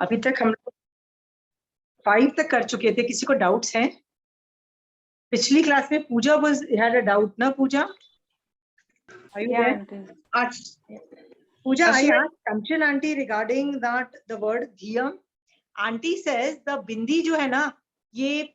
अभी तक हम लोग 5 तक कर चुके थे। किसी को डाउट्स हैं? पिछली क्लास में पूजा वाज हैड अ डाउट ना पूजा? Are you there? Pooja, I asked Kamchal aunty regarding that the word dhyam. Aunty says the bindi जो है ना, ये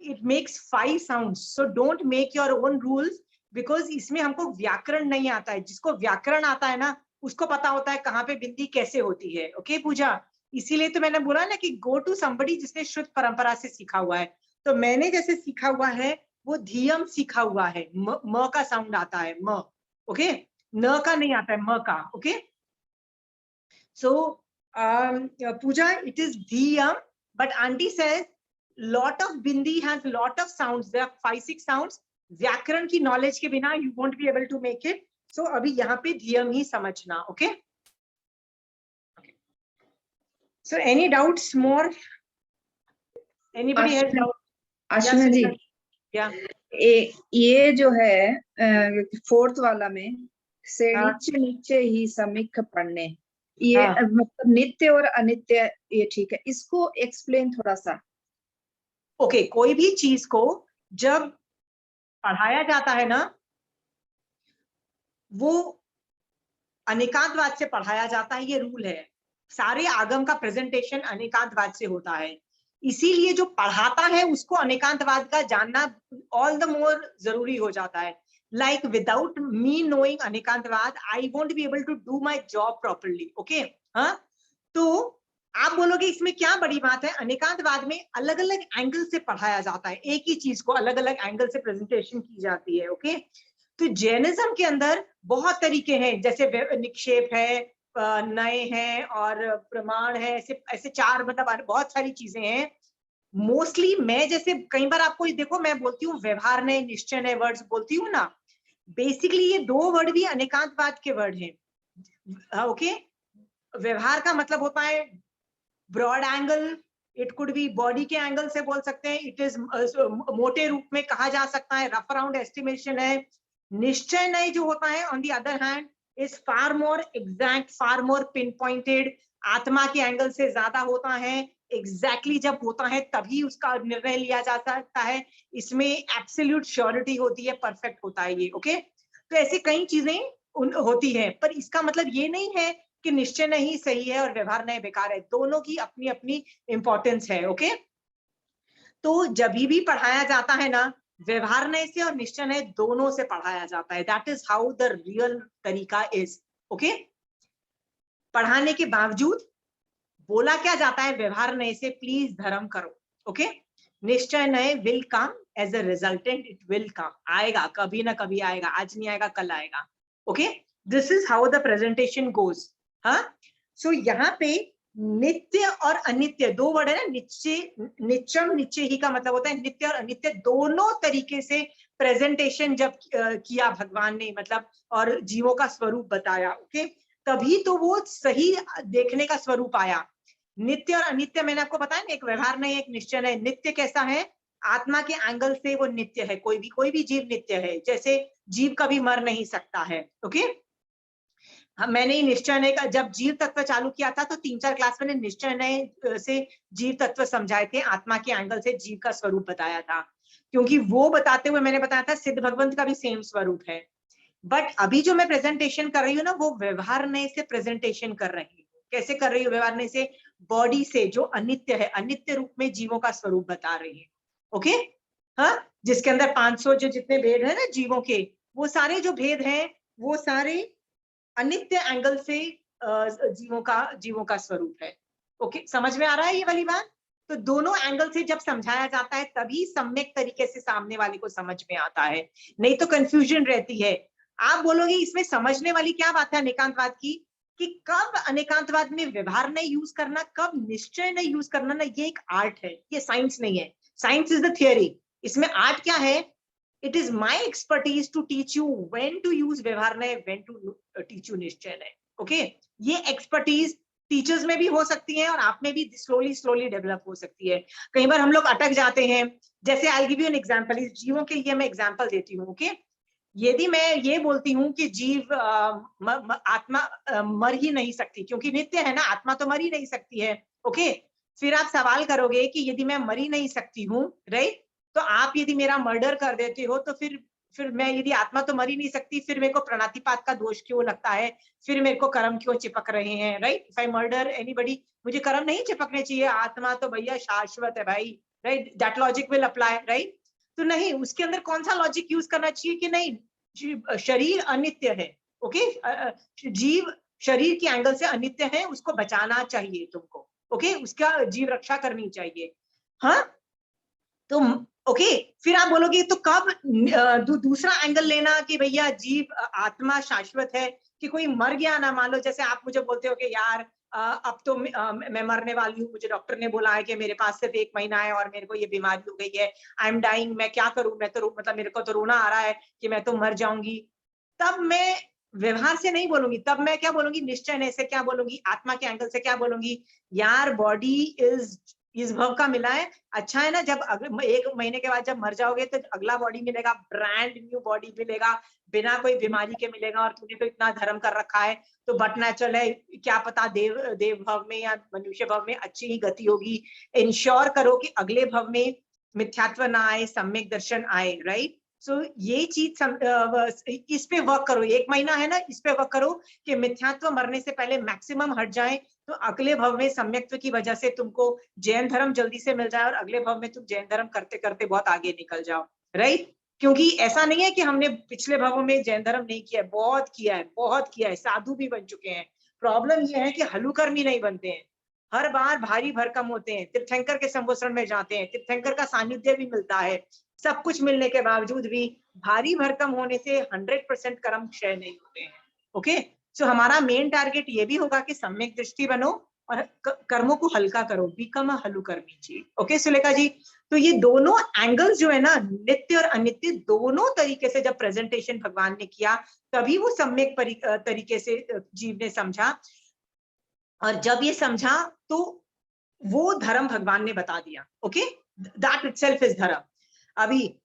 it makes 5 sounds. So don't make your own rules because इसमें हमको व्याकरण नहीं आता है. जिसको व्याकरण आता है ना, उसको पता होता है कहाँ पे बिंदी कैसे होती है. ओके पूजा, इसीलिए तो मैंने बोला ना कि go to somebody जिसने शुद्ध परंपरा से सीखा हुआ है. तो मैंने जैसे सीखा हुआ है वो धियम सीखा हुआ है. म का साउंड आता है, म. ओके, न का नहीं आता है, म का. Okay, so Pooja, it is dhyam, but auntie says lot of bindi has lot of sounds. There are 5-6 sounds. व्याकरण की नॉलेज के बिना you won't be able to make it. So अभी यहाँ पे dhyam ही समझना. Okay, so any doubts more? Anybody has doubt? Ashima जी, क्या ये जो है 4th वाला में से नीचे नीचे ही समीख पढ़ने, ये मतलब नित्य और अनित्य, ये ठीक है, इसको एक्सप्लेन थोड़ा सा. ओके, कोई भी चीज को जब पढ़ाया जाता है ना, वो अनेकांतवाद से पढ़ाया जाता है. ये रूल है. सारे आगम का प्रेजेंटेशन अनेकांतवाद से होता है. इसीलिए जो पढ़ाता है उसको अनेकांतवाद का जानना ऑल द मोर जरूरी हो जाता है. Like without me knowing Anekantavada I won't be able to do my job properly. Okay, हाँ, तो आप बोलोगे इसमें क्या बड़ी बात है? अनेकांतवाद में अलग अलग एंगल से पढ़ाया जाता है. एक ही चीज को अलग अलग एंगल से प्रेजेंटेशन की जाती है. ओके, तो जैनिज्म के अंदर बहुत तरीके हैं, जैसे निक्षेप है, नए हैं और प्रमाण है. ऐसे 4 मतलब बहुत सारी चीजें हैं. मोस्टली मैं जैसे कई बार आपको देखो मैं बोलती हूँ व्यवहार नए, निश्चय नए वर्ड्स बोलती हूँ ना. बेसिकली ये 2 वर्ड भी अनेकांतवाद के वर्ड हैं. ओके, व्यवहार का मतलब होता है broad angle. It could be body के एंगल से बोल सकते हैं. इट इज मोटे रूप में कहा जा सकता है, रफ अराउंड एस्टिमेशन है. निश्चय नए जो होता है on the other hand is far more exact, far more pin pointed. आत्मा के एंगल से ज्यादा होता है. एग्जैक्टली जब होता है तभी उसका निर्णय लिया जा सकता है. इसमें एब्सोल्यूट श्योरिटी होती है, परफेक्ट होता है ये. ओके, तो ऐसी कई चीजें होती है, पर इसका मतलब ये नहीं है कि निश्चय नहीं सही है और व्यवहार नहीं बेकार है. दोनों की अपनी अपनी इंपॉर्टेंस है. ओके, तो जब भी पढ़ाया जाता है ना, व्यवहार नय से और निश्चय नय दोनों से पढ़ाया जाता है. That is how the real तरीका इज. ओके, पढ़ाने के बावजूद बोला क्या जाता है? व्यवहार नय से प्लीज धर्म करो. Okay, nishchay naya will come as a resultant. It will come, आएगा, कभी ना कभी आएगा. आज नहीं आएगा, कल आएगा. Okay, this is how the presentation goes. हाँ, सो यहाँ पे नित्य और अनित्य 2 वर्ड है ना. नित्यम, नित्य ही का मतलब होता है नित्य और अनित्य. दोनों तरीके से प्रेजेंटेशन जब किया भगवान ने, मतलब और जीवों का स्वरूप बताया. ओके, तभी तो वो सही देखने का स्वरूप आया. नित्य और अनित्य मैंने आपको बताया ना, एक व्यवहार नहीं, एक निश्चय नहीं. नित्य कैसा है? आत्मा के एंगल से वो नित्य है. कोई भी जीव नित्य है. जैसे जीव कभी मर नहीं सकता है. ओके, मैंने निश्चय नय का जब जीव तत्व चालू किया था तो 3-4 क्लास में निश्चय नय से जीव तत्व समझाए थे. आत्मा के एंगल से जीव का स्वरूप बताया था, क्योंकि वो बताते हुए मैंने बताया था सिद्ध भगवंत का भी सेम स्वरूप है. बट अभी जो मैं प्रेजेंटेशन कर रही हूँ ना, वो व्यवहार नय से प्रेजेंटेशन कर रही हूँ. कैसे कर रही हूँ? व्यवहार नय से बॉडी से जो अनित्य है, अनित्य रूप में जीवों का स्वरूप बता रही है. ओके, हाँ, जिसके अंदर 500 जो जितने भेद है ना जीवों के, वो सारे जो भेद हैं वो सारे अनित्य एंगल से जीवों का स्वरूप है. ओके, समझ में आ रहा है ये वाली बात? तो दोनों एंगल से जब समझाया जाता है तभी सम्यक तरीके से सामने वाले को समझ में आता है, नहीं तो कंफ्यूजन रहती है. आप बोलोगे इसमें समझने वाली क्या बात है अनेकांतवाद की, कि कब अनेकांतवाद में व्यवहार नहीं यूज करना, कब निश्चय नहीं यूज करना ना, ये एक आर्ट है, ये साइंस नहीं है. Science is the theory. इसमें आर्ट क्या है? It is my expertise to teach you when to use व्यवहार नय, when to teach you निश्चय नय. Okay, ये एक्सपर्टीज टीचर्स में भी हो सकती है और आप में भी स्लोली डेवलप हो सकती है. कई बार हम लोग अटक जाते हैं. जैसे I give you an example. इस जीवों के लिए मैं एग्जांपल देती हूँ. ओके, यदि मैं ये बोलती हूँ कि जीव आत्मा मर ही नहीं सकती, क्योंकि नित्य है ना, आत्मा तो मर ही नहीं सकती है. ओके। फिर आप सवाल करोगे कि यदि मैं मर ही नहीं सकती हूँ, राइट, तो आप यदि मेरा मर्डर कर देते हो तो फिर मैं, यदि आत्मा तो मर ही नहीं सकती, फिर मेरे को प्रणतिपात का दोष क्यों लगता है, फिर मेरे को कर्म क्यों चिपक रहे हैं, right. If I murder anybody, मुझे कर्म नहीं चिपकने चाहिए, आत्मा तो भैया शाश्वत है भाई, right, that logic will apply, right. तो नहीं, उसके अंदर कौन सा लॉजिक यूज करना चाहिए कि नहीं, शरीर अनित्य है, ओके, जीव शरीर के एंगल से अनित्य है, उसको बचाना चाहिए तुमको, ओके, उसका जीव रक्षा करनी चाहिए। हाँ, तो ओके, फिर आप बोलोगे तो कब दूसरा एंगल लेना कि भैया जीव आत्मा शाश्वत है, कि कोई मर गया ना, मान लो जैसे आप मुझे बोलते हो कि यार अब तो मैं मरने वाली हूँ, मुझे डॉक्टर ने बोला है कि मेरे पास सिर्फ 1 महीना है और मेरे को ये बीमारी हो गई है, आई एम डाइंग, मैं क्या करूं, मैं तो मतलब मेरे को तो रोना आ रहा है कि मैं तो मर जाऊंगी। तब मैं व्यवहार से नहीं बोलूंगी, तब मैं क्या बोलूंगी, निश्चय से क्या बोलूंगी, आत्मा के एंगल से क्या बोलूंगी, यार बॉडी इस भव का मिला है, अच्छा है ना, जब 1 महीने के बाद जब मर जाओगे तो अगला बॉडी मिलेगा, ब्रांड न्यू बॉडी मिलेगा, बिना कोई बीमारी के मिलेगा, और तूने तो इतना धर्म कर रखा है तो बट नेचुरल है, क्या पता देव भव में या मनुष्य भव में अच्छी ही गति होगी। इंश्योर करो कि अगले भव में मिथ्यात्व ना आए, सम्यक दर्शन आए, राइट। सो ये चीज इस पे वर्क करो, 1 महीना है ना, इस पे वर्क करो कि मिथ्यात्व मरने से पहले मैक्सिमम हट जाए, तो अगले भव में सम्यक्त्व की वजह से तुमको जैन धर्म जल्दी से मिल जाए और अगले भव में तुम जैन धर्म करते करते बहुत आगे निकल जाओ, राइट। क्योंकि ऐसा नहीं है कि हमने पिछले भवों में जैन धर्म नहीं किया है, बहुत किया है, बहुत किया है, साधु भी बन चुके हैं। प्रॉब्लम ये है कि हलुकर्मी नहीं बनते हैं, हर बार भारी भरकम होते हैं, तीर्थंकर के संबोधन में जाते हैं, तीर्थंकर का सानिध्य भी मिलता है, सब कुछ मिलने के बावजूद भी भारी भरकम होने से 100% कर्म क्षय नहीं होते हैं, ओके। सो हमारा मेन टारगेट ये भी होगा कि सम्यक दृष्टि बनो और कर्मों को हल्का करो, become a halukarmi ji, okay Sulekha ji. तो ये दोनों एंगल्स जो है ना, नित्य और अनित्य, दोनों तरीके से जब प्रेजेंटेशन भगवान ने किया, तभी वो सम्यक तरीके से जीव ने समझा, और जब ये समझा तो वो धर्म भगवान ने बता दिया, ओके, दैट इटसेल्फ इज धर्म। अभी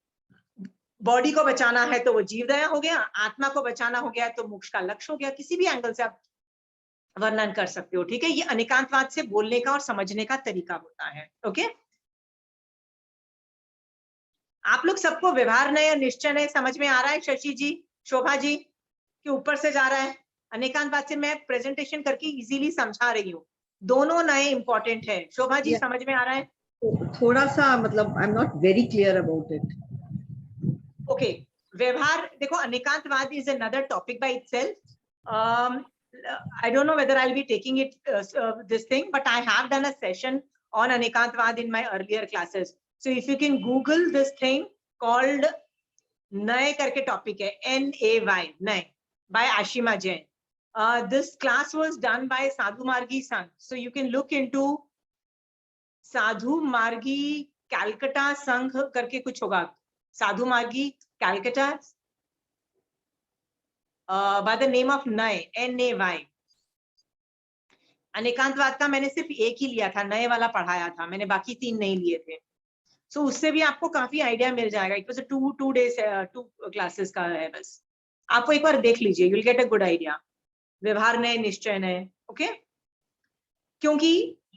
बॉडी को बचाना है तो वो जीव दया हो गया, आत्मा को बचाना हो गया तो मोक्ष का लक्ष्य हो गया, किसी भी एंगल से आप वर्णन कर सकते हो, ठीक है। ये अनेकांतवाद से बोलने का और समझने का तरीका होता है, ओके। आप लोग सबको व्यवहार नय और निश्चय नय समझ में आ रहा है, शशि जी, शोभा जी, कि ऊपर से जा रहा है? अनेकांतवाद से मैं प्रेजेंटेशन करके इजीली समझा रही हूँ, दोनों नए इंपॉर्टेंट है। शोभा जी समझ में आ रहा है? थोड़ा सा मतलब I am not very clear about it. Okay, व्यवहार देखो, Anekantavada is another topic by itself. I don't know whether I'll be taking it this thing, but I have done a session on Anekantvad in my earlier classes. So if you can Google this thing called Nay करके topic है, NAY, Nay, by Ashima Jain. This class was done by Sadhu Margi Sangh. So you can look into Sadhu Margi Calcutta Sangh करके कुछ होगा, Sadhu Margi Calcutta by the name of Nay, NAY. अनेकांतवाद का मैंने सिर्फ एक ही लिया था, नए वाला पढ़ाया था मैंने, बाकी 3 नहीं लिए थे। सो उससे भी आपको काफी आइडिया मिल जाएगा। इट वाज 2 days 2 क्लासेस का है, बस आपको एक बार देख लीजिए, you will get a good idea. व्यवहार नए निश्चय नए, ओके। क्योंकि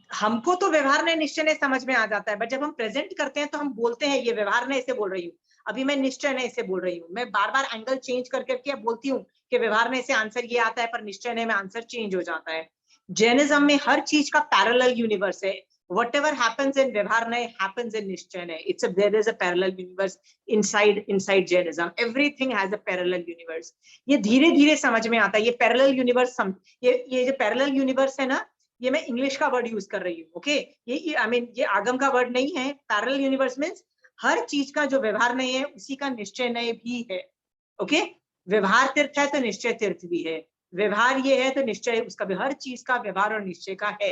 हमको तो व्यवहार नए निश्चय नए समझ में आ जाता है, बट जब हम प्रेजेंट करते हैं तो हम बोलते हैं ये व्यवहार नए से बोल रही हूँ, अभी मैं निश्चय नए से बोल रही हूँ, मैं बार बार एंगल चेंज करके बोलती हूँ कि व्यवहार नए से आंसर ये आता है, पर निश्चय नए में आंसर चेंज हो जाता है। जैनिज्म में हर चीज का पैरेलल यूनिवर्स है, whatever happens in व्यवहार नए happens in निश्चय नए, there is a parallel universe inside Jainism, everything has a parallel universe। ये धीरे धीरे समझ में आता है, ये parallel universe ये जो parallel universe है ना, ये मैं इंग्लिश का वर्ड यूज कर रही हूँ, ओके। ये आई मीन ये आगम का वर्ड नहीं है। पैरेलल यूनिवर्स मींस हर चीज का जो व्यवहार नहीं है उसी का निश्चय नए भी है, ओके। व्यवहार तीर्थ है तो निश्चय तीर्थ भी है, व्यवहार ये है तो निश्चय उसका भी, हर चीज का व्यवहार और निश्चय का है।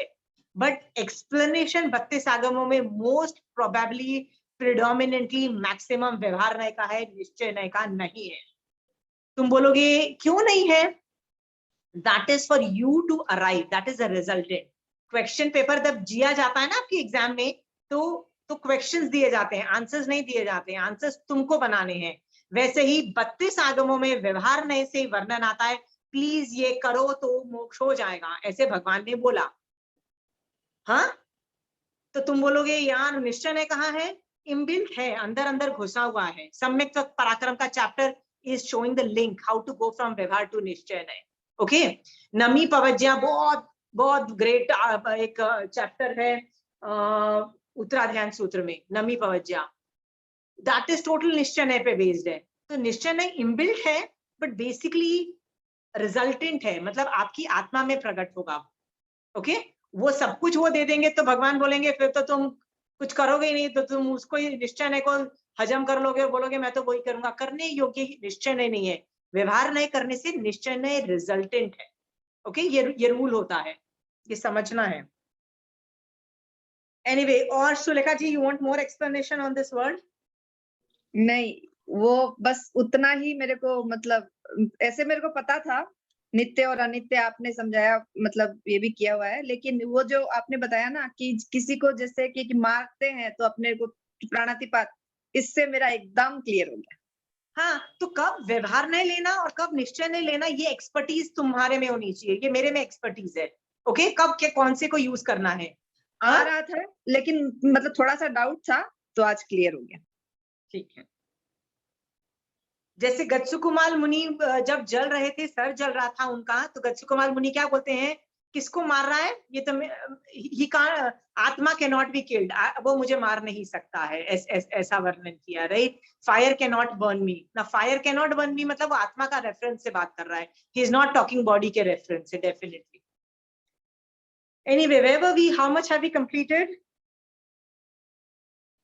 बट एक्सप्लेनेशन 32 आगमों में मोस्ट प्रोबेबली प्रिडोमिनेंटली मैक्सिमम व्यवहार नय का है, निश्चय नय का नहीं है। तुम बोलोगे क्यों नहीं है? That is for you to arrive, that is the resultant। Question paper जब जिया जाता है ना आपकी एग्जाम में, तो क्वेश्चंस दिए जाते हैं, आंसर्स नहीं दिए जाते हैं, आंसर्स तुमको बनाने हैं। वैसे ही 32 आगमों में व्यवहार नए से वर्णन आता है, प्लीज ये करो तो मोक्ष हो जाएगा, ऐसे भगवान ने बोला। हाँ, तो तुम बोलोगे यार निश्चय कहाँ है, इनबिल्ट है, अंदर अंदर घुसा हुआ है। सम्यक पराक्रम का chapter is showing the link how to go from vyavhar to nishchay. Okay, नमी पवज्या बहुत बहुत ग्रेट एक चैप्टर है उत्तराध्यान सूत्र में, नमी पवज्या, दैट इज टोटल निश्चय पे बेस्ड है। तो निश्चय इनबिल्ट है बट बेसिकली रिजल्टेंट है, मतलब आपकी आत्मा में प्रकट होगा। ओके, वो सब कुछ वो दे देंगे तो भगवान बोलेंगे फिर तो तुम कुछ करोगे ही नहीं, तो तुम उसको ही निश्चय को हजम कर लोगे, बोलोगे मैं तो वही करूंगा। करने योग्य निश्चय नहीं है, व्यवहार नहीं करने से निश्चय रिजल्टेंट है। ओके, ये रूल होता है, ये समझना है। एनीवे, और Sulekha ji you want more explanation on this word? नहीं, वो बस उतना ही मेरे को, मतलब ऐसे मेरे को पता था नित्य और अनित्य आपने समझाया, मतलब ये भी किया हुआ है, लेकिन वो जो आपने बताया ना कि किसी को जैसे कि मारते हैं तो अपने को प्राणातिपात, इससे मेरा एकदम क्लियर हो गया। हाँ, तो कब व्यवहार नहीं लेना और कब निश्चय नहीं लेना, ये एक्सपर्टीज तुम्हारे में होनी चाहिए, ये मेरे में एक्सपर्टीज है। ओके, कब के कौन से को यूज करना है आ रहा था लेकिन मतलब थोड़ा सा डाउट था, तो आज क्लियर हो गया। ठीक है। जैसे गत्सुकुमाल मुनि जब जल रहे थे, सर जल रहा था उनका, तो गत्सुकुमाल मुनि क्या बोलते हैं, किसको मार रहा है ये तो ही कान, आत्मा कैन नॉट बी किल्ड, वो मुझे मार नहीं सकता है, ऐसा वर्णन किया। Right, fire can not burn me ना, fire can not burn me मतलब वो आत्मा का रेफरेंस से बात कर रहा है, he is not talking body के रेफरेंस से definitely. Anyway, where were we, how much have we completed?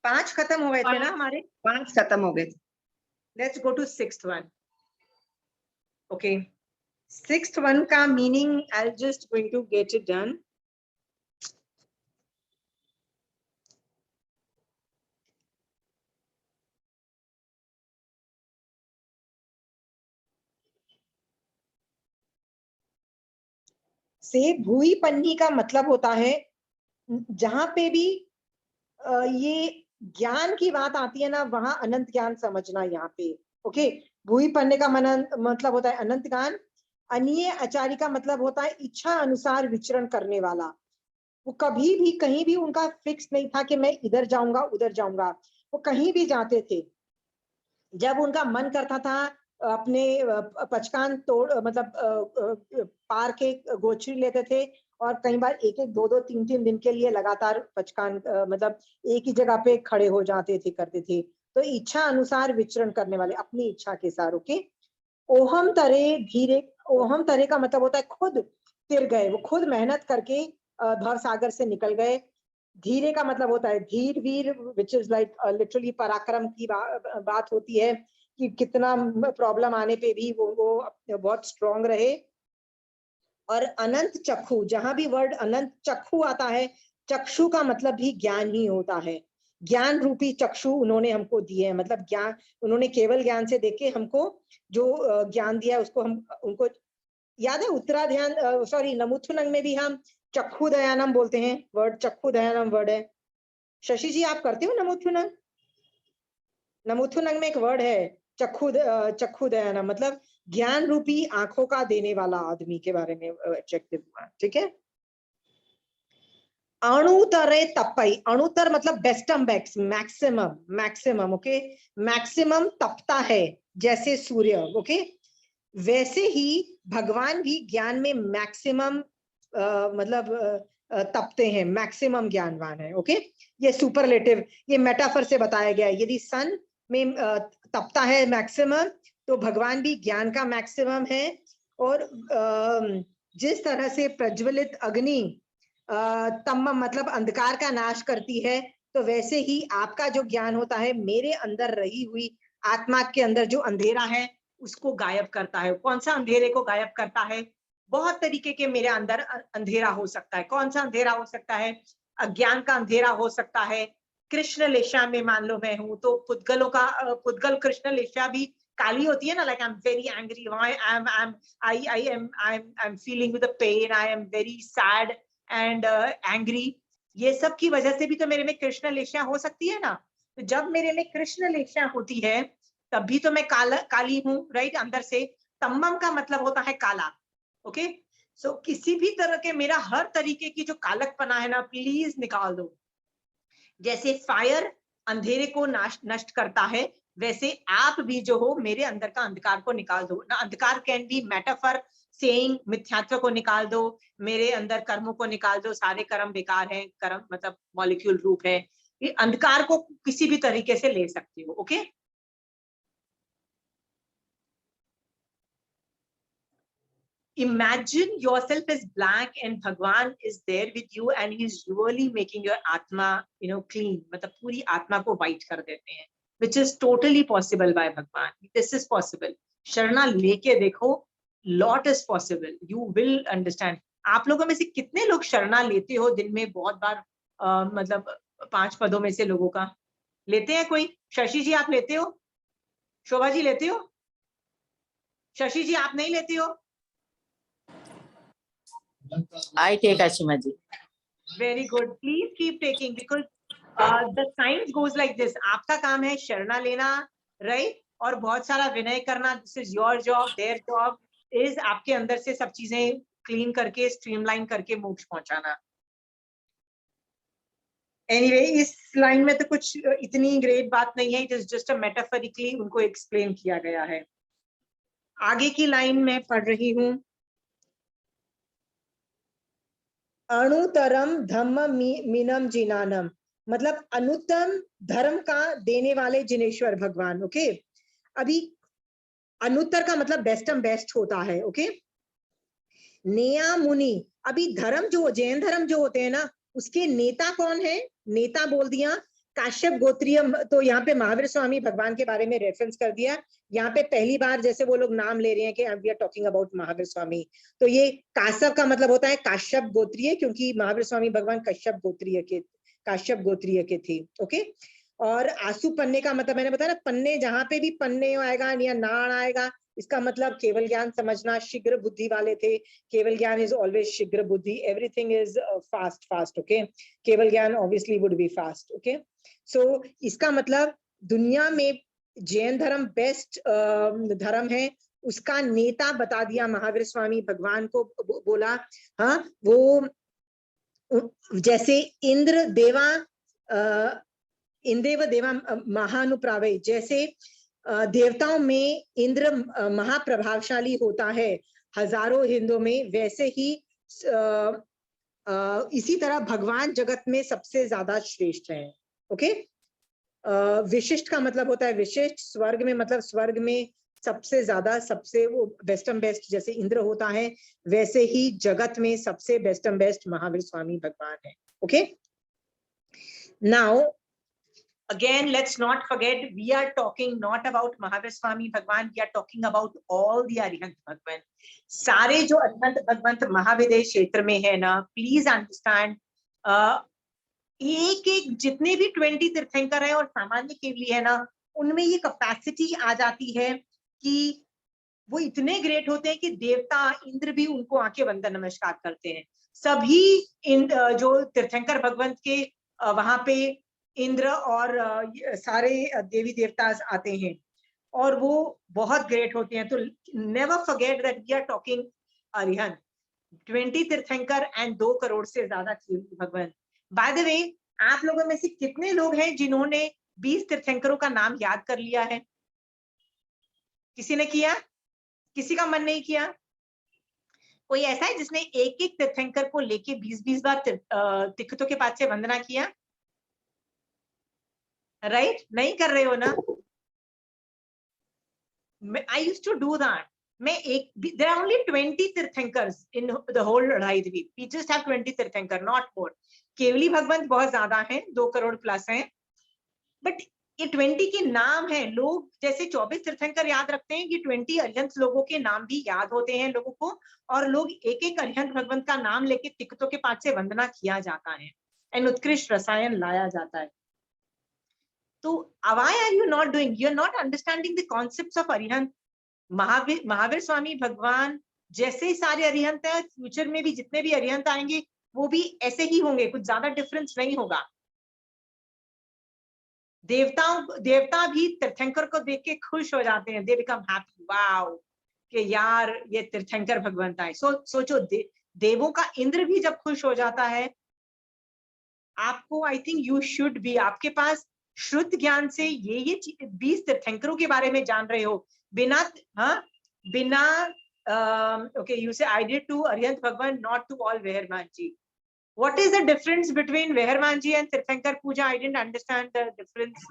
5 खत्म हो गए थे ना हमारे, 5 खत्म हो गए। let's go to 6th one. Okay, 6th one का meaning I'll just going to get it done. से भूई पन्नी का मतलब होता है जहां पे भी ये ज्ञान की बात आती है ना, वहां अनंत ज्ञान समझना यहाँ पे। ओके, भूई पन्ने का मतलब होता है अनंत ज्ञान। अनीय आचार्य का मतलब होता है इच्छा अनुसार विचरण करने वाला। वो कभी भी कहीं भी उनका फिक्स नहीं था कि मैं इधर जाऊंगा उधर जाऊंगा, वो कहीं भी जाते थे। जब उनका मन करता था अपने पचकान तोड़ मतलब पार के गोचरी लेते थे, और कई बार 1-1, 2-2, 3-3 दिन के लिए लगातार पचकान मतलब एक ही जगह पे खड़े हो जाते थे, करते थे। तो इच्छा अनुसार विचरण करने वाले, अपनी इच्छा के साथ। ओके, ओहम तरे धीरे, ओहम तरे का मतलब होता है खुद तिर गए, वो खुद मेहनत करके भव सागर से निकल गए। धीरे का मतलब होता है धीर वीर, विच इज लाइक लिटरली पराक्रम की बात होती है कि कितना प्रॉब्लम आने पे भी वो बहुत स्ट्रांग रहे। और अनंत चक्षु, जहां भी वर्ड अनंत चक्षु आता है, चक्षु का मतलब भी ज्ञान ही होता है। ज्ञान रूपी चक्षु उन्होंने हमको दिए हैं, मतलब ज्ञान, उन्होंने केवल ज्ञान से देखे हमको जो ज्ञान दिया उसको हम उनको याद है। उत्तराध्यान सॉरी नमुथुनंग में भी हम चक्षु दयानम बोलते हैं, वर्ड चक्षु दयानम वर्ड है। शशि जी आप करते हो नमुथुनंग? नमुथुनंग में एक वर्ड है चक्षु दयानम, मतलब ज्ञान रूपी आंखों का देने वाला आदमी के बारे में एडजेक्टिव हुआ। ठीक है। अणुतरे तपई, अणुतर मतलब बेस्टम बेक्स, मैक्सिमम, मैक्सिमम। ओके, मैक्सिमम तपता है जैसे सूर्य। ओके, वैसे ही भगवान भी ज्ञान में मैक्सिमम मतलब तपते हैं, मैक्सिमम ज्ञानवान है। ओके, ये सुपरलेटिव, ये मेटाफर से बताया गया है। यदि सन में तपता है मैक्सिमम, तो भगवान भी ज्ञान का मैक्सिमम है। और जिस तरह से प्रज्वलित अग्नि तम मतलब अंधकार का नाश करती है, तो वैसे ही आपका जो ज्ञान होता है मेरे अंदर रही हुई आत्मा के अंदर जो अंधेरा है उसको गायब करता है। कौन सा अंधेरे को गायब करता है? बहुत तरीके के मेरे अंदर अंधेरा हो सकता है। कौन सा अंधेरा हो सकता है? अज्ञान का अंधेरा हो सकता है। कृष्ण लेशा में मान लो मैं हूं, तो पुद्गलों का पुद्गल कृष्ण लेशा भी काली होती है ना, like I am very angry, I am feeling with the pain, I am very sad and angry. ये सब की वजह से भी तो मेरे में कृष्ण लेशा हो सकती है ना। तो जब मेरे में कृष्ण लेशा होती है तभी तो मैं काली हूं, राइट, अंदर से। तम्मम का मतलब होता है काला। ओके, सो किसी भी तरह के मेरा हर तरीके की जो कालकपना है ना, प्लीज निकाल दो। जैसे फायर अंधेरे को नष्ट करता है, वैसे आप भी जो हो मेरे अंदर का अंधकार को निकाल दो ना। अंधकार कैन बी मेटाफर सेइंग मिथ्यात्व को निकाल दो, मेरे अंदर कर्मों को निकाल दो, सारे कर्म बेकार हैं, कर्म मतलब मॉलिक्यूल रूप है। ये अंधकार को किसी भी तरीके से ले सकते हो। Okay, imagine yourself as blank and Bhagwan is there with you and he's really making your atma clean, मतलब पूरी आत्मा को white कर देते हैं, which is totally possible by Bhagwan. This is possible. शरणा लेके देखो, lot is possible. You will understand. आप लोगों में से कितने लोग शरणा लेते हो दिन में बहुत बार? मतलब 5 पदों में से लोगों का लेते हैं कोई? शशि जी आप लेते हो? शोभा जी लेते हो? शशि जी आप नहीं लेते हो? I take Ashima ji. Very good. Please keep taking because the science goes like this. आपका काम है शरणा लेना, right? और बहुत सारा विनय करना. This is your job. Their job is आपके अंदर से सब चीजें क्लीन करके स्ट्रीमलाइन करके मोक्ष पहुंचाना. Anyway, इस लाइन में तो कुछ इतनी ग्रेट बात नहीं है. It is just a metaphorically उनको एक्सप्लेन किया गया है. आगे की लाइन में पढ़ रही हूँ. अणुतरम धम्म मीनम जिनानम, मतलब अनुत्तम धर्म का देने वाले जिनेश्वर भगवान. ओके, अभी अनुत्तर का मतलब बेस्टम बेस्ट होता है. ओके, नेया मुनि, अभी धर्म जो जैन धर्म जो होते हैं ना, उसके नेता कौन है? नेता बोल दिया काश्यप गोत्रीय. तो यहाँ पे महावीर स्वामी भगवान के बारे में रेफरेंस कर दिया. यहाँ पे पहली बार जैसे वो लोग नाम ले रहे हैं कि we are talking about Mahavir Swami, तो ये काश्यप का मतलब होता है काश्यप गोत्रीय, क्योंकि महावीर स्वामी भगवान काश्यप गोत्रीय के थे. ओके, और आंसू पन्ने का मतलब मैंने बताया ना, पन्ने जहां पे भी पन्ने आएगा या नाण आएगा, इसका मतलब केवल ज्ञान समझना. शीघ्र बुद्धि वाले थे. केवल ज्ञान इज ऑलवेज शीघ्र बुद्धि. Everything is fast. Okay, keval gyan obviously would be fast. Okay, so इसका मतलब दुनिया में जैन धर्म बेस्ट धर्म है. उसका नेता बता दिया महावीर स्वामी भगवान को. बोला हाँ, वो जैसे इंद्र देवा इंदेव देवा महानुप्रावे, जैसे देवताओं में इंद्र महाप्रभावशाली होता है हजारों हिंदों में, वैसे ही इसी तरह भगवान जगत में सबसे ज्यादा श्रेष्ठ है. ओके, विशिष्ट का मतलब होता है विशिष्ट. स्वर्ग में मतलब स्वर्ग में सबसे ज्यादा, सबसे वो बेस्टम बेस्ट जैसे इंद्र होता है, वैसे ही जगत में सबसे बेस्टम बेस्ट महावीर स्वामी भगवान है. Okay, now again, let's not forget, we are talking not about Mahavir Swami Bhagwan, we are talking about all the Arihant Bhagwan. सारे जो अरिहंत भगवंत महाविदेह क्षेत्र में है ना, प्लीज अंडरस्टैंड, एक एक जितने भी 20 तीर्थंकर है और सामान्य केवली है ना, उनमें ये कैपेसिटी आ जाती है कि वो इतने ग्रेट होते हैं कि देवता इंद्र भी उनको आके वंदन नमस्कार करते हैं. सभी जो तीर्थंकर भगवंत के वहां पे इंद्र और सारे देवी देवता आते हैं और वो बहुत ग्रेट होते हैं. तो never forget that we are talking Arihant, 20 tirthankar and 2 crore से ज्यादा भगवान. बाय द वे, आप लोगों में से कितने लोग हैं जिन्होंने 20 तीर्थंकरों का नाम याद कर लिया है? किसी ने किया? किसी का मन नहीं किया? कोई ऐसा है जिसने एक एक तीर्थंकर को लेके 20-20 बार तीर्थों के पास से वंदना किया? राइट, नहीं कर रहे हो ना? I used to do that. There are only 20 tirthankaras in the whole ढाई द्वीप. We just have 20 तीर्थंकर, not more. केवली भगवंत बहुत ज्यादा हैं, 2 करोड़ प्लस हैं, बट ये 20 के नाम हैं. लोग जैसे 24 तीर्थंकर याद रखते हैं, ये 20 अरिहंत लोगों के नाम भी याद होते हैं लोगों को, और लोग एक एक अरिहंत भगवंत का नाम लेके तीर्थों के पास से वंदना किया जाता है एंड उत्कृष्ट रसायन लाया जाता है. तो why are you not doing? You're not understanding the concepts of Arihant. Mahavir Swami भगवान जैसे सारे अरिहंत हैं, फ्यूचर में भी जितने भी अरिहंत आएंगे वो भी ऐसे ही होंगे, कुछ ज्यादा डिफरेंस नहीं होगा. देवता भी तीर्थंकर को देख के खुश हो जाते हैं. दे बिकम हैप्पी, वाओ कि यार ये तीर्थंकर भगवंत आए. सोचो देवों का इंद्र भी जब खुश हो जाता है आपको I think you should be, आपके पास शुद्ध ज्ञान से ये 20 तीर्थंकरों के बारे में जान रहे हो बिना, हाँ बिना, ओके यू से I did to Arihant Bhagwan not to all Viharman ji. What is the difference between Viharman ji and Tirthankar Puja? I didn't understand the difference.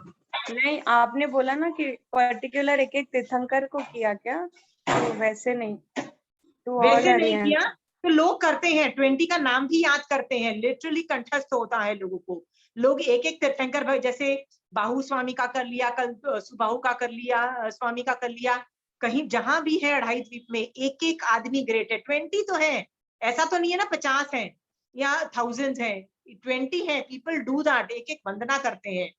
नहीं, आपने बोला ना कि पर्टिकुलर एक एक तीर्थंकर को किया क्या, तो वैसे नहीं, तो वैसे नहीं किया तो लोग करते हैं, 20 का नाम भी याद करते हैं, लिटरली कंठस्थ होता है लोगों को. लोग एक एक तीर्थंकर, जैसे बाहु स्वामी का कर लिया, कल सुबाहु का कर लिया, स्वामी का कर लिया, कहीं जहां भी है 2.5 द्वीप में एक एक आदमी ग्रेट है. 20 तो है, ऐसा तो नहीं है ना 50 है या thousands है, 20 है. पीपल डू दैट, एक एक वंदना करते हैं,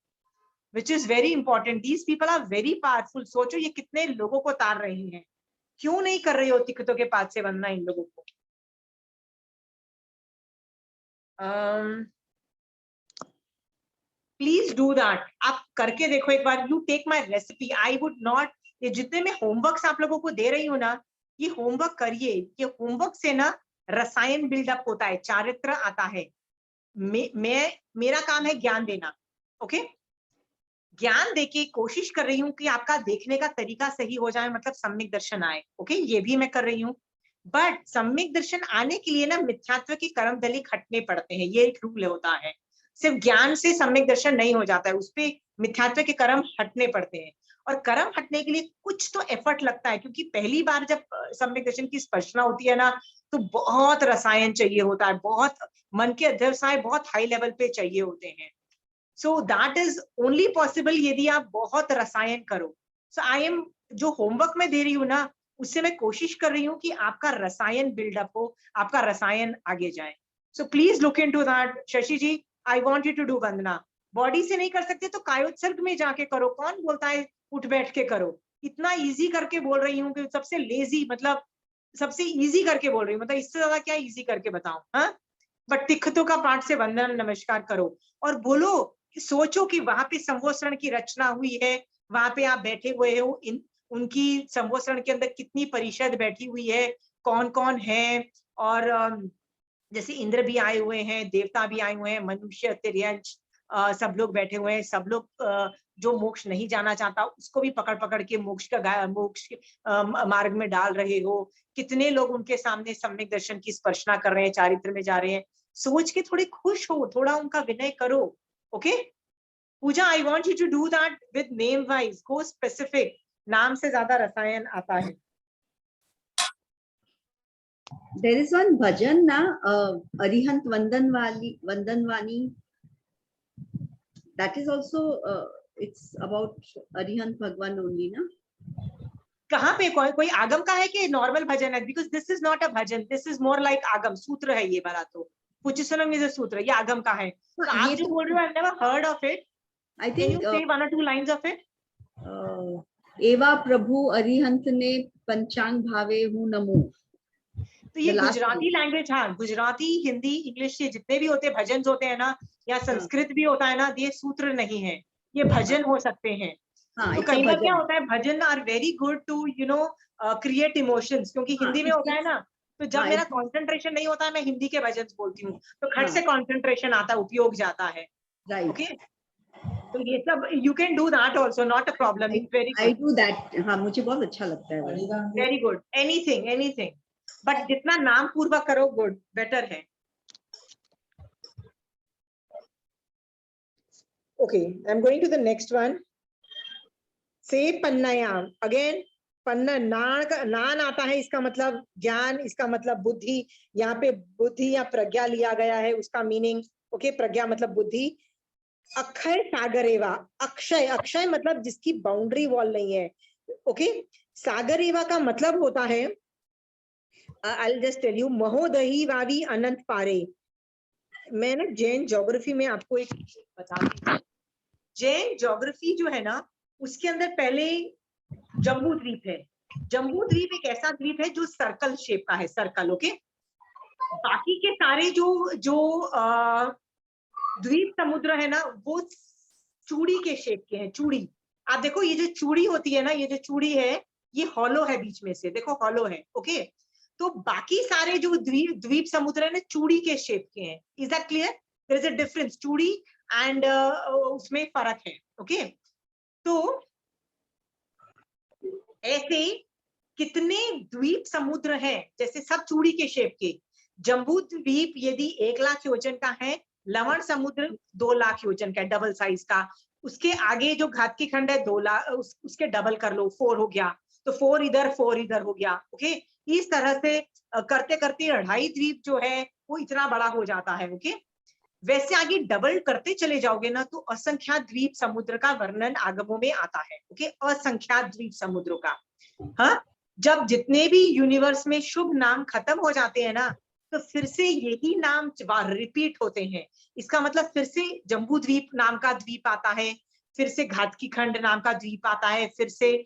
which is very important. These people are very powerful. सोचो ये कितने लोगों को तार रहे हैं. क्यों नहीं कर रही हो तिक्तों के पास से वंदना इन लोगों को? Please do that. आप करके देखो एक बार. You take my recipe. I would not, ये जितने मैं होमवर्क आप लोगों को दे रही हूँ ना, ये होमवर्क करिए. ये होमवर्क से ना रसायन बिल्डअप होता है, चारित्र आता है. मेरा काम है ज्ञान देना. ओके, ज्ञान देके कोशिश कर रही हूँ कि आपका देखने का तरीका सही हो जाए, मतलब सम्यक दर्शन आए. ओके, ये भी मैं कर रही हूँ. बट सम्यक दर्शन आने के लिए ना मिथ्यात्व के कर्म दलिक हटने पड़ते हैं. ये एक रूल होता है. सिर्फ ज्ञान से सम्यक दर्शन नहीं हो जाता है, उसपे मिथ्यात्व के कर्म हटने पड़ते हैं. और कर्म हटने के लिए कुछ तो एफर्ट लगता है, क्योंकि पहली बार जब सम्यक दर्शन की स्पर्शना होती है ना, तो बहुत रसायन चाहिए होता है, बहुत मन के अध्यवसाय बहुत हाई लेवल पे चाहिए होते हैं. So that is only possible यदि आप बहुत रसायन करो. सो आई एम, जो होमवर्क मैं दे रही हूँ ना, उससे मैं कोशिश कर रही हूँ कि आपका रसायन बिल्डअप हो, आपका रसायन आगे जाए. So please look into that. Shashi ji, I want you to do vandana. Body से नहीं कर सकते तो कायोत्सर्ग में जाके करो. कौन बोलता है उठ बैठ के करो? इतना इजी करके बोल रही हूँ कि सबसे लेजी, मतलब सबसे इजी करके बोल रही हूँ, मतलब इससे ज्यादा क्या इजी करके बताऊं? हाँ, बट तिक्तों का पाठ से वंदन नमस्कार करो और बोलो, सोचो कि वहां पे संवत्सरण की रचना हुई है, वहां पे आप बैठे हुए हो, इन उनकी संवत्सरण के अंदर कितनी परिषद बैठी हुई है, कौन कौन है. और जैसे इंद्र भी आए हुए हैं, देवता भी आए हुए हैं, मनुष्य, तिर्यंश, सब लोग बैठे हुए हैं. सब लोग जो मोक्ष नहीं जाना चाहता उसको भी पकड़ पकड़ के मोक्ष मार्ग में डाल रहे हो. कितने लोग उनके सामने सम्यक दर्शन की स्पर्शना कर रहे हैं, चारित्र में जा रहे हैं. सोच के थोड़े खुश हो, थोड़ा उनका विनय करो. Okay Pooja, I want you to do that with name wise. Go specific. नाम से ज्यादा रसायन आता है. There is one bhajan na, Arihant Vandanvani. That is also it's about Arihant Bhagwan only na. कहाँ पे कोई आगम का है कि नॉर्मल भजन है? Because this is not a bhajan, this is more like आगम सूत्र है ये वाला. तो पुचिसनम इज अ सूत्र, ये आगम का है. तो आप जो बोल रहे हो, I never heard of it. I think can you से 1 or 2 लाइंस ऑफ इट? एवा प्रभु अरिहंत ने पंचांग भावे हूँ नमो. तो ये गुजराती लैंग्वेज, हाँ गुजराती, हिंदी, इंग्लिश, ये जितने भी होते हैं भजन होते हैं ना, या संस्कृत भी होता है ना, ये सूत्र नहीं है, ये भजन हो सकते हैं. तो कई बार क्या होता है, bhajan are very good to you know create emotions, क्योंकि हिंदी में होता है ना. तो जब मेरा कंसंट्रेशन नहीं होता है, मैं हिंदी के भजन बोलती हूँ, तो खट से कंसंट्रेशन आता है, उपयोग जाता है. ओके, तो ये सब you can do that also, not a problem. It's very good. I do that. हाँ, मुझे बहुत अच्छा लगता है. Very good. एनीथिंग, बट जितना नाम पूर्वक करो, गुड, बेटर है. Okay, I am going to the next one. Say पन्नायाम. अगेन पन्ना, नान आता है, इसका मतलब ज्ञान, इसका मतलब बुद्धि. यहाँ पे बुद्धि या प्रज्ञा लिया गया है, उसका मीनिंग. ओके, प्रज्ञा मतलब बुद्धि. अक्षय सागरेवा. अक्षय मतलब जिसकी बाउंड्री वॉल नहीं है. ओके, सागरेवा का मतलब होता है, I'll just tell you, महोदही वावी अनंत पारे. मैं ना जैन ज्योग्राफी में आपको एक बताती हूँ. जैन ज्योग्राफी जो है ना, उसके अंदर पहले जम्बू द्वीप है. जम्बू द्वीप एक ऐसा द्वीप है जो सर्कल शेप का है, सर्कल. ओके, बाकी के सारे जो द्वीप समुद्र है ना, वो चूड़ी के शेप के हैं. चूड़ी, आप देखो, ये जो चूड़ी होती है ना, ये जो चूड़ी है, ये हॉलो है बीच में से, देखो हॉलो है. ओके, तो बाकी सारे जो द्वीप समुद्र है ना, चूड़ी के शेप के हैं. Is that clear? There is a difference, चूड़ी एंड उसमें फर्क है। ओके, तो ऐसे कितने द्वीप समुद्र हैं, जैसे सब चूड़ी के शेप के। जम्बू द्वीप यदि 1 लाख योजन का है, लवण समुद्र 2 लाख योजन का, डबल साइज का। उसके आगे जो घातकी खंड है 2 लाख, उसके डबल कर लो, 4 हो गया, तो 4 इधर हो गया। ओके, इस तरह से करते करते 2.5 द्वीप जो है वो इतना बड़ा हो जाता है। ओके, वैसे आगे डबल करते चले जाओगे ना तो असंख्यात द्वीप समुद्र का वर्णन आगमों में आता है। ओके, असंख्यात द्वीप समुद्रों का। हाँ, जब जितने भी यूनिवर्स में शुभ नाम खत्म हो जाते हैं ना, तो फिर से यही नाम रिपीट होते हैं। इसका मतलब फिर से जम्बू द्वीप नाम का द्वीप आता है, फिर से घातकी खंड नाम का द्वीप आता है, फिर से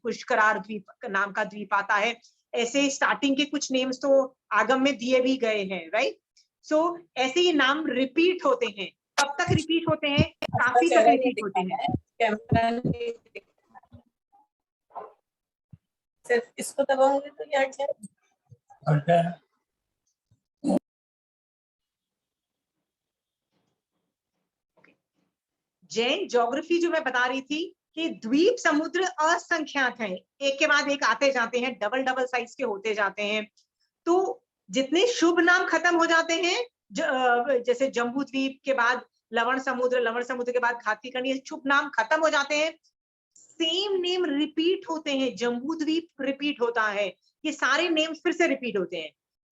पुष्करार द्वीप नाम का द्वीप आता है। ऐसे स्टार्टिंग के कुछ नेम्स तो आगम में दिए भी गए हैं, राइट। सो ऐसे ये नाम रिपीट होते हैं। कब तक रिपीट होते हैं? काफी तक रिपीट होते हैं। सिर्फ इसको दबाऊंगी तो क्या क्या? जैन ज्योग्राफी जो मैं बता रही थी कि द्वीप समुद्र असंख्यात हैं, एक के बाद एक आते जाते हैं, डबल डबल साइज के होते जाते हैं। तो जितने शुभ नाम खत्म हो जाते हैं, जैसे जम्बू द्वीप के बाद लवण समुद्र के बाद घातकी खंड, ये शुभ नाम खत्म हो जाते हैं, सेम नेम रिपीट होते हैं। जम्बू द्वीप रिपीट होता है, ये सारे नेम्स फिर से रिपीट होते हैं,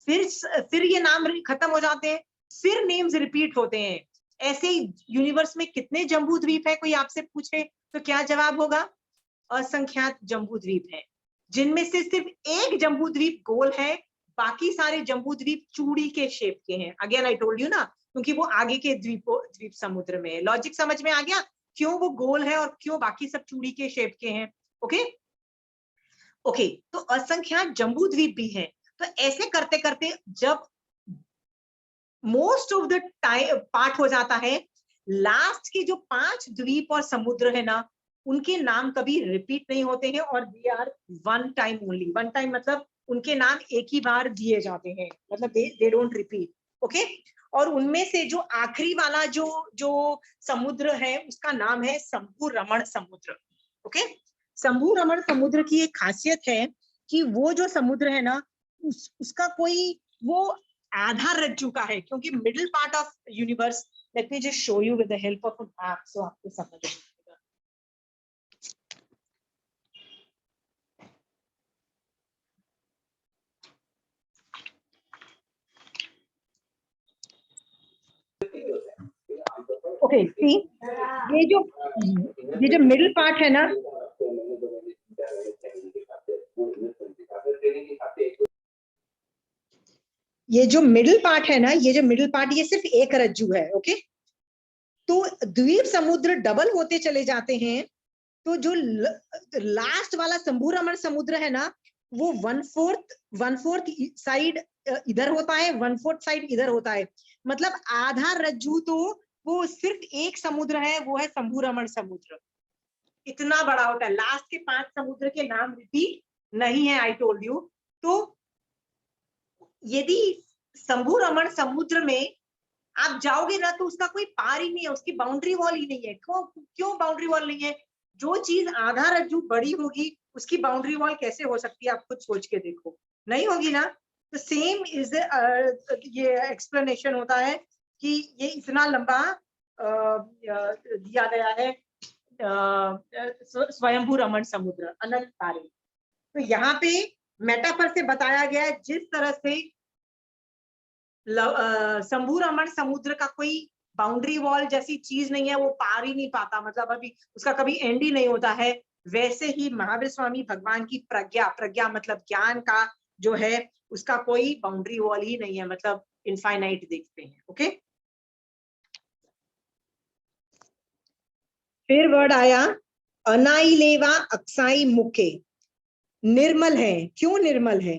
फिर ये नाम खत्म हो जाते हैं, फिर नेम्स रिपीट होते हैं। ऐसे यूनिवर्स में कितने जम्बू द्वीप है, कोई आपसे पूछे तो क्या जवाब होगा? असंख्यात जम्बू द्वीप है, जिनमें से सिर्फ एक जम्बू द्वीप गोल है, बाकी सारे जम्बू द्वीप चूड़ी के शेप के हैं। अगेन आई टोल्ड यू ना, क्योंकि वो आगे के द्वीप समुद्र में है। लॉजिक समझ में आ गया क्यों वो गोल है और क्यों बाकी सब चूड़ी के शेप के हैं। ओके ओके, तो असंख्यात जम्बू द्वीप भी हैं। तो ऐसे करते करते जब most of the time part हो जाता है, लास्ट के जो 5 द्वीप और समुद्र है ना, उनके नाम कभी रिपीट नहीं होते हैं, और they are one time only. One time मतलब उनके नाम एक ही बार दिए जाते हैं, मतलब दे डोंट रिपीट। ओके, और उनमें से जो आखिरी वाला जो समुद्र है उसका नाम है शंभु रमण समुद्र। ओके, शंभु रमण समुद्र की एक खासियत है कि वो जो समुद्र है ना, उसका कोई वो आधा रज्जू का है, क्योंकि middle part of universe, let me just show you with the help of a map so आपको समझ आएगा। ओके, सी ये जो मिडिल पार्ट है ना, ये जो मिडिल पार्ट है ना, ये जो मिडिल पार्ट, ये सिर्फ एक रज्जू है। ओके, तो द्वीप समुद्र डबल होते चले जाते हैं, तो जो लास्ट वाला शंभु रमण समुद्र है ना, वो 1/4 साइड इधर होता है, 1/4 साइड इधर होता है। मतलब आधा रज्जू तो वो सिर्फ एक समुद्र है, वो है शंभु रमण समुद्र। इतना बड़ा होता है। लास्ट के 5 समुद्र के नाम रिपीट नहीं है, आई टोल्ड यू। तो यदि शंभु रमण समुद्र में आप जाओगे ना, तो उसका कोई पार ही नहीं है, उसकी बाउंड्री वॉल ही नहीं है। क्यों बाउंड्री वॉल नहीं है? जो चीज आधा रज्जू बड़ी होगी, उसकी बाउंड्री वॉल कैसे हो सकती है? आप खुद सोच के देखो, नहीं होगी ना। तो सेम इज ये एक्सप्लेनेशन होता है कि ये इतना लंबा दिया गया है स्वयंभू रमण समुद्र, अनंत तारे। तो यहाँ पे मेटाफर से बताया गया है, जिस तरह से शंभु रमण समुद्र का कोई बाउंड्री वॉल जैसी चीज नहीं है, वो पार ही नहीं पाता, मतलब अभी उसका कभी एंड ही नहीं होता है। वैसे ही महावीर स्वामी भगवान की प्रज्ञा मतलब ज्ञान का जो है, उसका कोई बाउंड्री वॉल ही नहीं है, मतलब इनफाइनाइट देखते हैं। ओके, फिर वर्ड आया अनाइलेवा अक्साई मुके, निर्मल है। क्यों निर्मल है?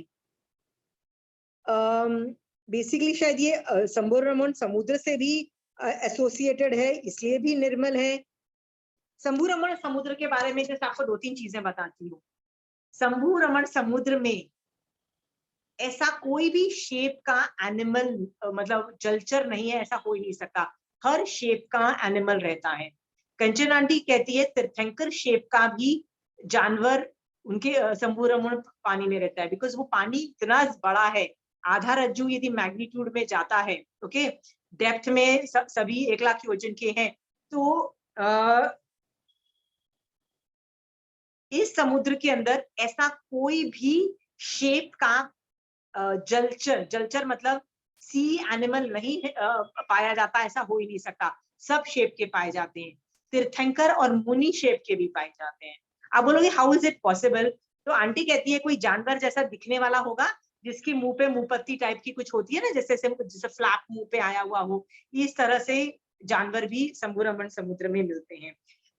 बेसिकली शायद ये शंभु रमण समुद्र से भी एसोसिएटेड है, इसलिए भी निर्मल है। शंभु रमण समुद्र के बारे में जैसे आपको 2-3 चीजें बताती हूँ। शंभु रमण समुद्र में ऐसा कोई भी शेप का एनिमल मतलब जलचर नहीं है, ऐसा हो ही नहीं सकता, हर शेप का एनिमल रहता है। कंचन आंटी कहती है तीर्थंकर शेप का भी जानवर उनके शंभु रमण पानी में रहता है, बिकॉज वो पानी इतना बड़ा है, आधा रज्जू यदि मैग्नीट्यूड में जाता है, ओके, डेप्थ में सभी 1 लाख योजन के हैं, तो इस समुद्र के अंदर ऐसा कोई भी शेप का जलचर मतलब सी एनिमल नहीं पाया जाता, ऐसा हो ही नहीं सकता, सब शेप के पाए जाते हैं, तीर्थंकर और मुनि शेप के भी पाए जाते हैं। आप बोलोगे हाउ इज इट पॉसिबल, तो आंटी कहती है कोई जानवर जैसा दिखने वाला होगा, जिसकी मुंह पे मुंहपत्ती टाइप की कुछ होती है ना, जैसे फ्लैप मुंह पे आया हुआ हो, इस तरह से जानवर भी शंभु रमण समुद्र में मिलते हैं।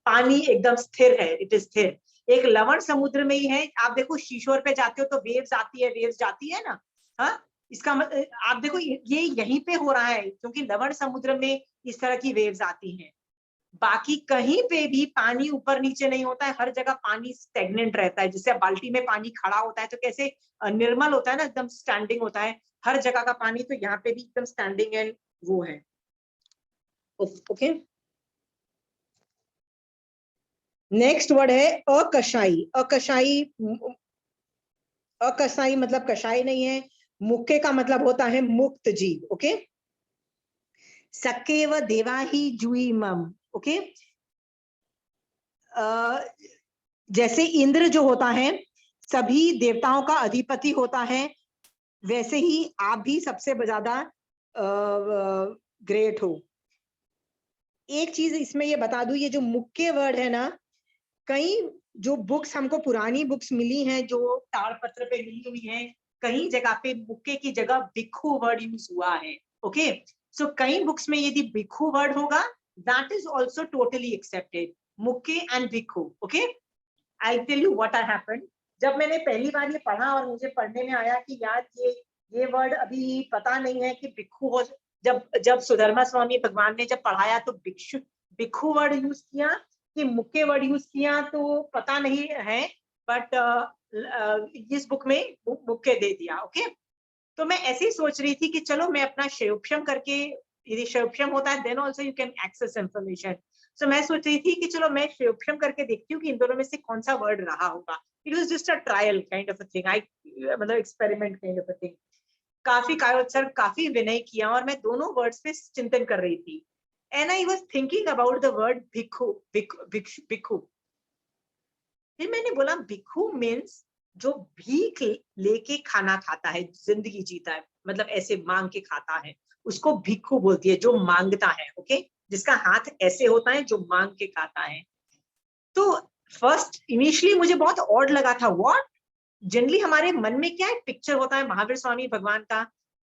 पानी एकदम स्थिर है, इट इज स्थिर, एक लवण समुद्र में ही है। आप देखो शीशोर पे जाते हो तो वेव्स आती है, वेव्स जाती है ना, हाँ, इसका मतलब आप देखो ये यहीं पे हो रहा है, क्योंकि लवण समुद्र में इस तरह की वेव्स आती हैं। बाकी कहीं पे भी पानी ऊपर नीचे नहीं होता है, हर जगह पानी स्टेगनेंट रहता है, जैसे बाल्टी में पानी खड़ा होता है तो कैसे निर्मल होता है ना, एकदम स्टैंडिंग होता है, हर जगह का पानी तो यहाँ पे भी एकदम स्टैंडिंग एंड वो है। ओके, नेक्स्ट वर्ड है अकशाई। अकशाई, अकशाई मतलब कषाय नहीं है, मुक्के का मतलब होता है मुक्त जीव। ओके, सकेव देवाही जुई मम। ओके, जैसे इंद्र जो होता है सभी देवताओं का अधिपति होता है, वैसे ही आप भी सबसे ज्यादा ग्रेट हो। एक चीज इसमें ये बता दूं, ये जो मुक्के वर्ड है ना, कई जो बुक्स हमको पुरानी बुक्स मिली हैं जो ताड़पत्र पे मिली हुई हैं, कई जगह पे मुक्के की जगह भिक्खु वर्ड यूज हुआ है। ओके, सो कई बुक्स में यदि भिक्खु वर्ड होगा, that is also totally accepted, मुक्के and bhikkhu. Okay, I tell you what happened. जब मैंने पहली बार ये पढ़ा और मुझे पढ़ने में आया कि यार ये वर्ड अभी पता नहीं है कि भिक्खु हो, जब सुधर्मा स्वामी भगवान ने जब पढ़ाया तो भिक्खु वर्ड यूज किया कि मुक्के वर्ड यूज किया, तो पता नहीं है, बट इस बुक में मुक्के दे दिया। ओके, तो मैं ऐसे ही सोच रही थी कि चलो मैं अपना शयोपशम करके, यदि शयोपशम होता है then also you can access information, so मैं सोच रही थी कि चलो मैं शयोपशम करके देखती हूँ कि इन दोनों में से कौन सा वर्ड रहा होगा। It was just a trial kind of a thing, I मतलब experiment kind of a thing. काफी कायोत्सर्ग, काफी विनय किया और मैं दोनों वर्ड्स पे चिंतन कर रही थी, and I was thinking about the word bhikkhu, bhikkhu. फिर मैंने बोला भिक्खु मीन्स जो भीख लेके खाना खाता है, जिंदगी जीता है, मतलब ऐसे मांग के खाता है, उसको भिक्खु बोलती है, जो मांगता है। ओके, जिसका हाथ ऐसे होता है, जो मांग के खाता है। तो फर्स्ट इनिशियली मुझे बहुत ऑड लगा था, व्हाट, जनरली हमारे मन में क्या एक पिक्चर होता है महावीर स्वामी भगवान का,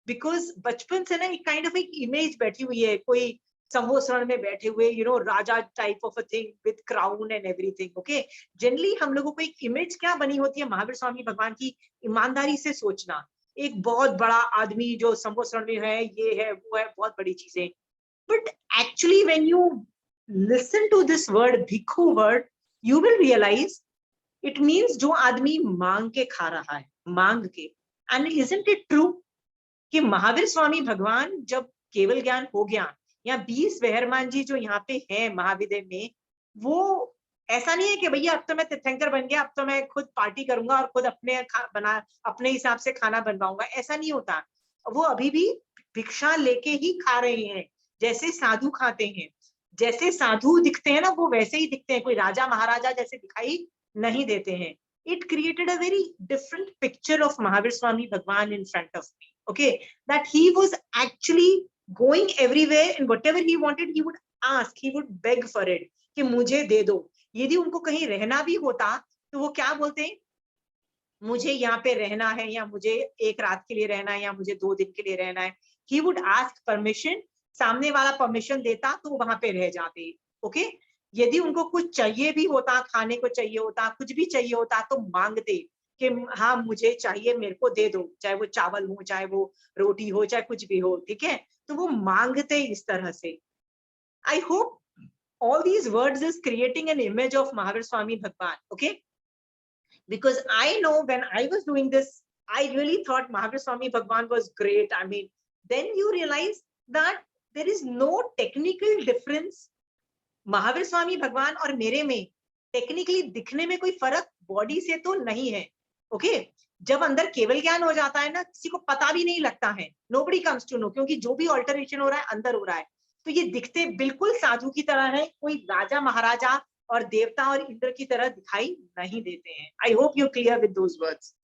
बिकॉज बचपन से ना एक काइंड ऑफ एक इमेज बैठी हुई है, कोई संवत्सरण में बैठे हुए राजा type of a thing with crown and everything. Okay, generally हम लोगों को एक इमेज क्या बनी होती है महावीर स्वामी भगवान की, ईमानदारी से सोचना, एक बहुत बड़ा आदमी जो संवत्सरण में है, ये है वो है, बहुत बड़ी चीजें। But actually when you listen to this word bhikkhu word, you will realise it means जो आदमी मांग के खा रहा है, मांग के। एंड इजंट इट ट्रू कि महावीर स्वामी भगवान जब केवल ज्ञान हो गया, या 20 वेहरमान जी जो यहाँ पे है महाविद्य में, वो ऐसा नहीं है कि भैया अब तो मैं तीर्थंकर बन गया, अब तो मैं खुद पार्टी करूंगा और खुद अपने हिसाब से खाना बनवाऊंगा, ऐसा नहीं होता। वो अभी भी भिक्षा लेके ही खा रहे हैं, जैसे साधु खाते हैं, जैसे साधु दिखते हैं ना, वो वैसे ही दिखते हैं, कोई राजा महाराजा जैसे दिखाई नहीं देते हैं। It created a very different picture of Mahavir Swami Bhagwan in front of me. Okay, that he was actually going everywhere and whatever he wanted, he would ask, he would beg for it कि मुझे दे दो। यदि उनको कहीं रहना भी होता तो वो क्या बोलते हैं, मुझे यहाँ पे रहना है, या मुझे 1 रात के लिए रहना है, या मुझे 2 दिन के लिए रहना है। He would ask permission, सामने वाला परमिशन देता तो वहां पे रह जाते। ओके, यदि उनको कुछ चाहिए भी होता, खाने को चाहिए होता, कुछ भी चाहिए होता, तो मांगते कि हाँ मुझे चाहिए, मेरे को दे दो, चाहे वो चावल हो, चाहे वो रोटी हो, चाहे कुछ भी हो। ठीक है, तो वो मांगते इस तरह से। I hope all these words is creating an image of Mahavir Swami Bhagwan. Okay, because I know when I was doing this I really thought Mahavir Swami Bhagwan was great. I mean, then you realize that there is no technical difference. Mahavir Swami Bhagwan और मेरे में technically दिखने में कोई फर्क body से तो नहीं है. ओके, जब अंदर केवल ज्ञान हो जाता है ना, किसी को पता भी नहीं लगता है. नोबडी कम्स टू नो, क्योंकि जो भी ऑल्टरेशन हो रहा है अंदर हो रहा है. तो ये दिखते बिल्कुल साधु की तरह है, कोई राजा महाराजा और देवता और इंद्र की तरह दिखाई नहीं देते हैं. I hope you clear with those words.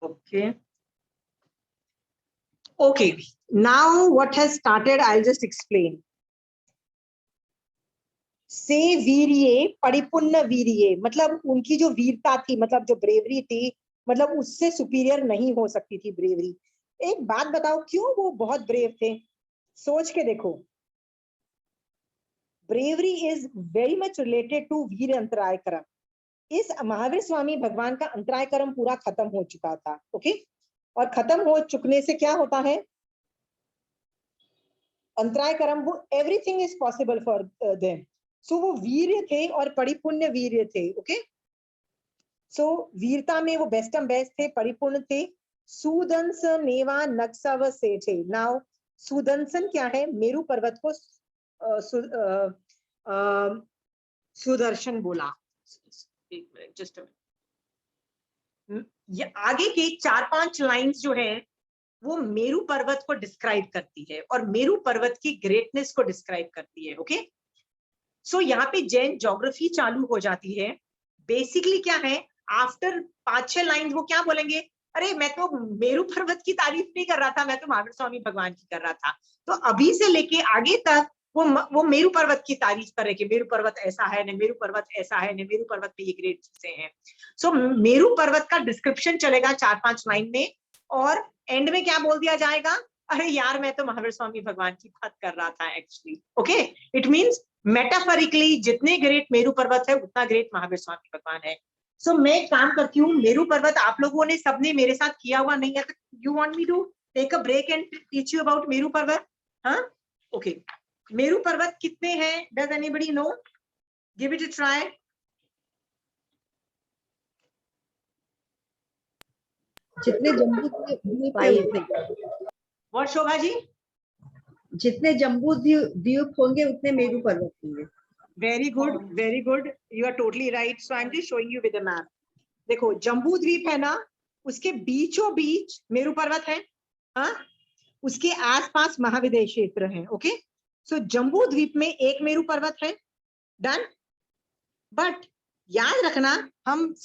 Okay. Okay, now what has started, I'll just explain. से वीर्ये परिपूर्ण वीर्ये, मतलब उनकी जो वीरता थी, मतलब जो ब्रेवरी थी, मतलब उससे सुपीरियर नहीं हो सकती थी ब्रेवरी. एक बात बताओ, क्यों वो बहुत ब्रेव थे? सोच के देखो. Bravery is very much related to veer antaray karma. इस महावीर स्वामी भगवान का अंतराय कर्म पूरा खत्म हो चुका था. ओके, और खत्म हो चुकने से क्या होता है? अंतराय कर्म, वो everything is possible for them. So वो वीर्य थे और परिपूर्ण वीर्य थे. ओके, सो वीरता में वो बेस्टम बेस्ट थे, परिपूर्ण थे. सुदंस नेवा नक्सव से थे. नाउ सुदंसन क्या है? मेरु पर्वत को सुदर्शन बोला. एक मिनट, जस्ट अ मिनट. ये आगे के 4-5 लाइंस जो है वो मेरु पर्वत को डिस्क्राइब करती है और मेरु पर्वत की ग्रेटनेस को डिस्क्राइब करती है. ओके, सो यहाँ पे जैन ज्योग्राफी चालू हो जाती है. बेसिकली क्या है, आफ्टर 5-6 लाइन वो क्या बोलेंगे? अरे मैं तो मेरु पर्वत की तारीफ नहीं कर रहा था, मैं तो महावीर स्वामी भगवान की कर रहा था. तो अभी से लेके आगे तक वो मेरु पर्वत की तारीफ करे कि मेरु पर्वत ऐसा है न, मेरु पर्वत ऐसा है न, मेरु पर्वत पे ये ग्रेट चीजें हैं. सो मेरु पर्वत का डिस्क्रिप्शन चलेगा 4-5 लाइन में, और एंड में क्या बोल दिया जाएगा? अरे यार मैं तो महावीर स्वामी भगवान की बात कर रहा था actually. Okay, it means metaphorically जितने ग्रेट मेरु पर्वत है उतना ग्रेट महावीर स्वामी भगवान है. सो मैं एक काम करती हूँ, मेरु पर्वत आप लोगों ने सबने मेरे साथ किया हुआ नहीं है, you want me to take a break and teach you about Meru Parvat? हाँ, ओके. मेरु पर्वत कितने हैं? Does anybody know? Give it a try. जितने जम्बू द्वीप है उतने, व्हाट शोभा जी? जितने जम्बू द्वीप होंगे उतने मेरु पर्वत होंगे. Very good, very good, you are totally right. So I am just showing you with a map. देखो जम्बू द्वीप है ना, उसके बीचों बीच मेरु पर्वत है. हाँ, उसके आसपास महाविद्य क्षेत्र है. ओके, सो जम्बू द्वीप में एक मेरु पर्वत है. डन. बट याद रखना, हम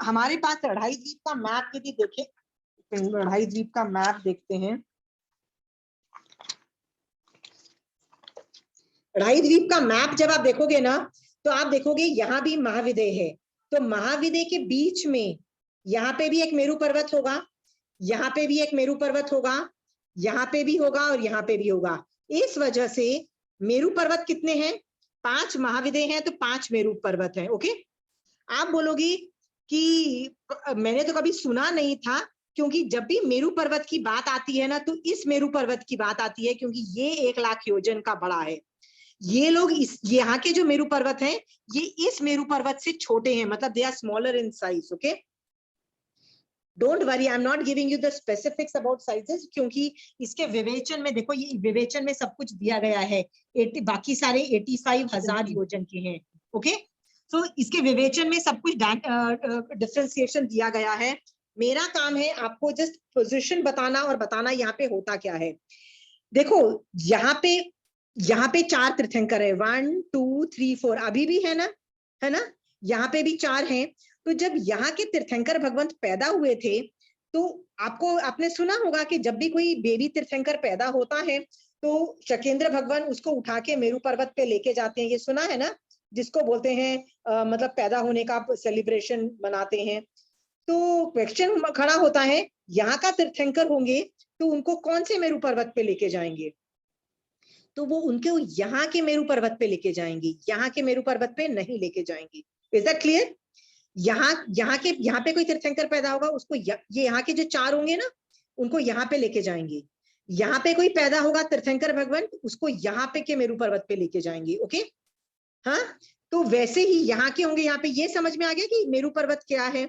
हमारे पास अढ़ाई द्वीप का मैप यदि देखें, अढ़ाई द्वीप का मैप देखते हैं. अढ़ाई द्वीप का मैप जब आप देखोगे ना, तो आप देखोगे यहाँ भी महाविद्य है. तो महाविद्य के बीच में यहाँ पे भी एक मेरु पर्वत होगा, यहाँ पे भी एक मेरु पर्वत होगा, यहाँ पे भी होगा और यहाँ पे भी होगा. इस वजह से मेरु पर्वत कितने हैं? 5 महाविद्य हैं, तो 5 मेरु पर्वत हैं. ओके, आप बोलोगी कि मैंने तो कभी सुना नहीं था, क्योंकि जब भी मेरु पर्वत की बात आती है ना, तो इस मेरु पर्वत की बात आती है, क्योंकि ये 1 लाख योजन का बड़ा है. ये लोग इस यहाँ के जो मेरु पर्वत हैं, ये इस मेरु पर्वत से छोटे हैं, मतलब they are smaller in size. Okay, don't worry, I am not giving you the specifics about sizes, क्योंकि इसके विवेचन में देखो, ये विवेचन में सब कुछ दिया गया है. बाकी सारे 85,000 योजन के हैं. ओके, सो इसके विवेचन में सब कुछ डिफरेंशिएशन दिया गया है. मेरा काम है आपको जस्ट पोजीशन बताना और बताना यहाँ पे होता क्या है. देखो यहाँ पे 4 तीर्थंकर है, 1 2 3 4, अभी भी है ना, यहाँ पे भी 4 हैं. तो जब यहाँ के तीर्थंकर भगवंत पैदा हुए थे, तो आपने सुना होगा कि जब भी कोई बेबी तीर्थंकर पैदा होता है, तो शकेंद्र भगवान उसको उठा के मेरु पर्वत पे लेके जाते हैं. ये सुना है ना, जिसको बोलते हैं मतलब पैदा होने का सेलिब्रेशन मनाते हैं. तो क्वेश्चन खड़ा होता है, यहाँ का तीर्थंकर होंगे तो उनको कौन से मेरु पर्वत पे लेके जाएंगे? तो वो उनको यहाँ के मेरु पर्वत पे लेके जाएंगे, यहाँ के मेरु पर्वत पे नहीं लेके जाएंगे. Is that clear? यहाँ पे कोई तीर्थंकर पैदा होगा, उसको ये यहाँ के जो 4 होंगे ना, उनको यहाँ पे लेके जाएंगे. यहाँ पे कोई पैदा होगा तीर्थंकर भगवान, उसको यहाँ पे के मेरु पर्वत पे लेके जाएंगे. ओके, हाँ, तो वैसे ही यहाँ के होंगे। यहाँ पे ये समझ में आ गया कि मेरू पर्वत क्या है।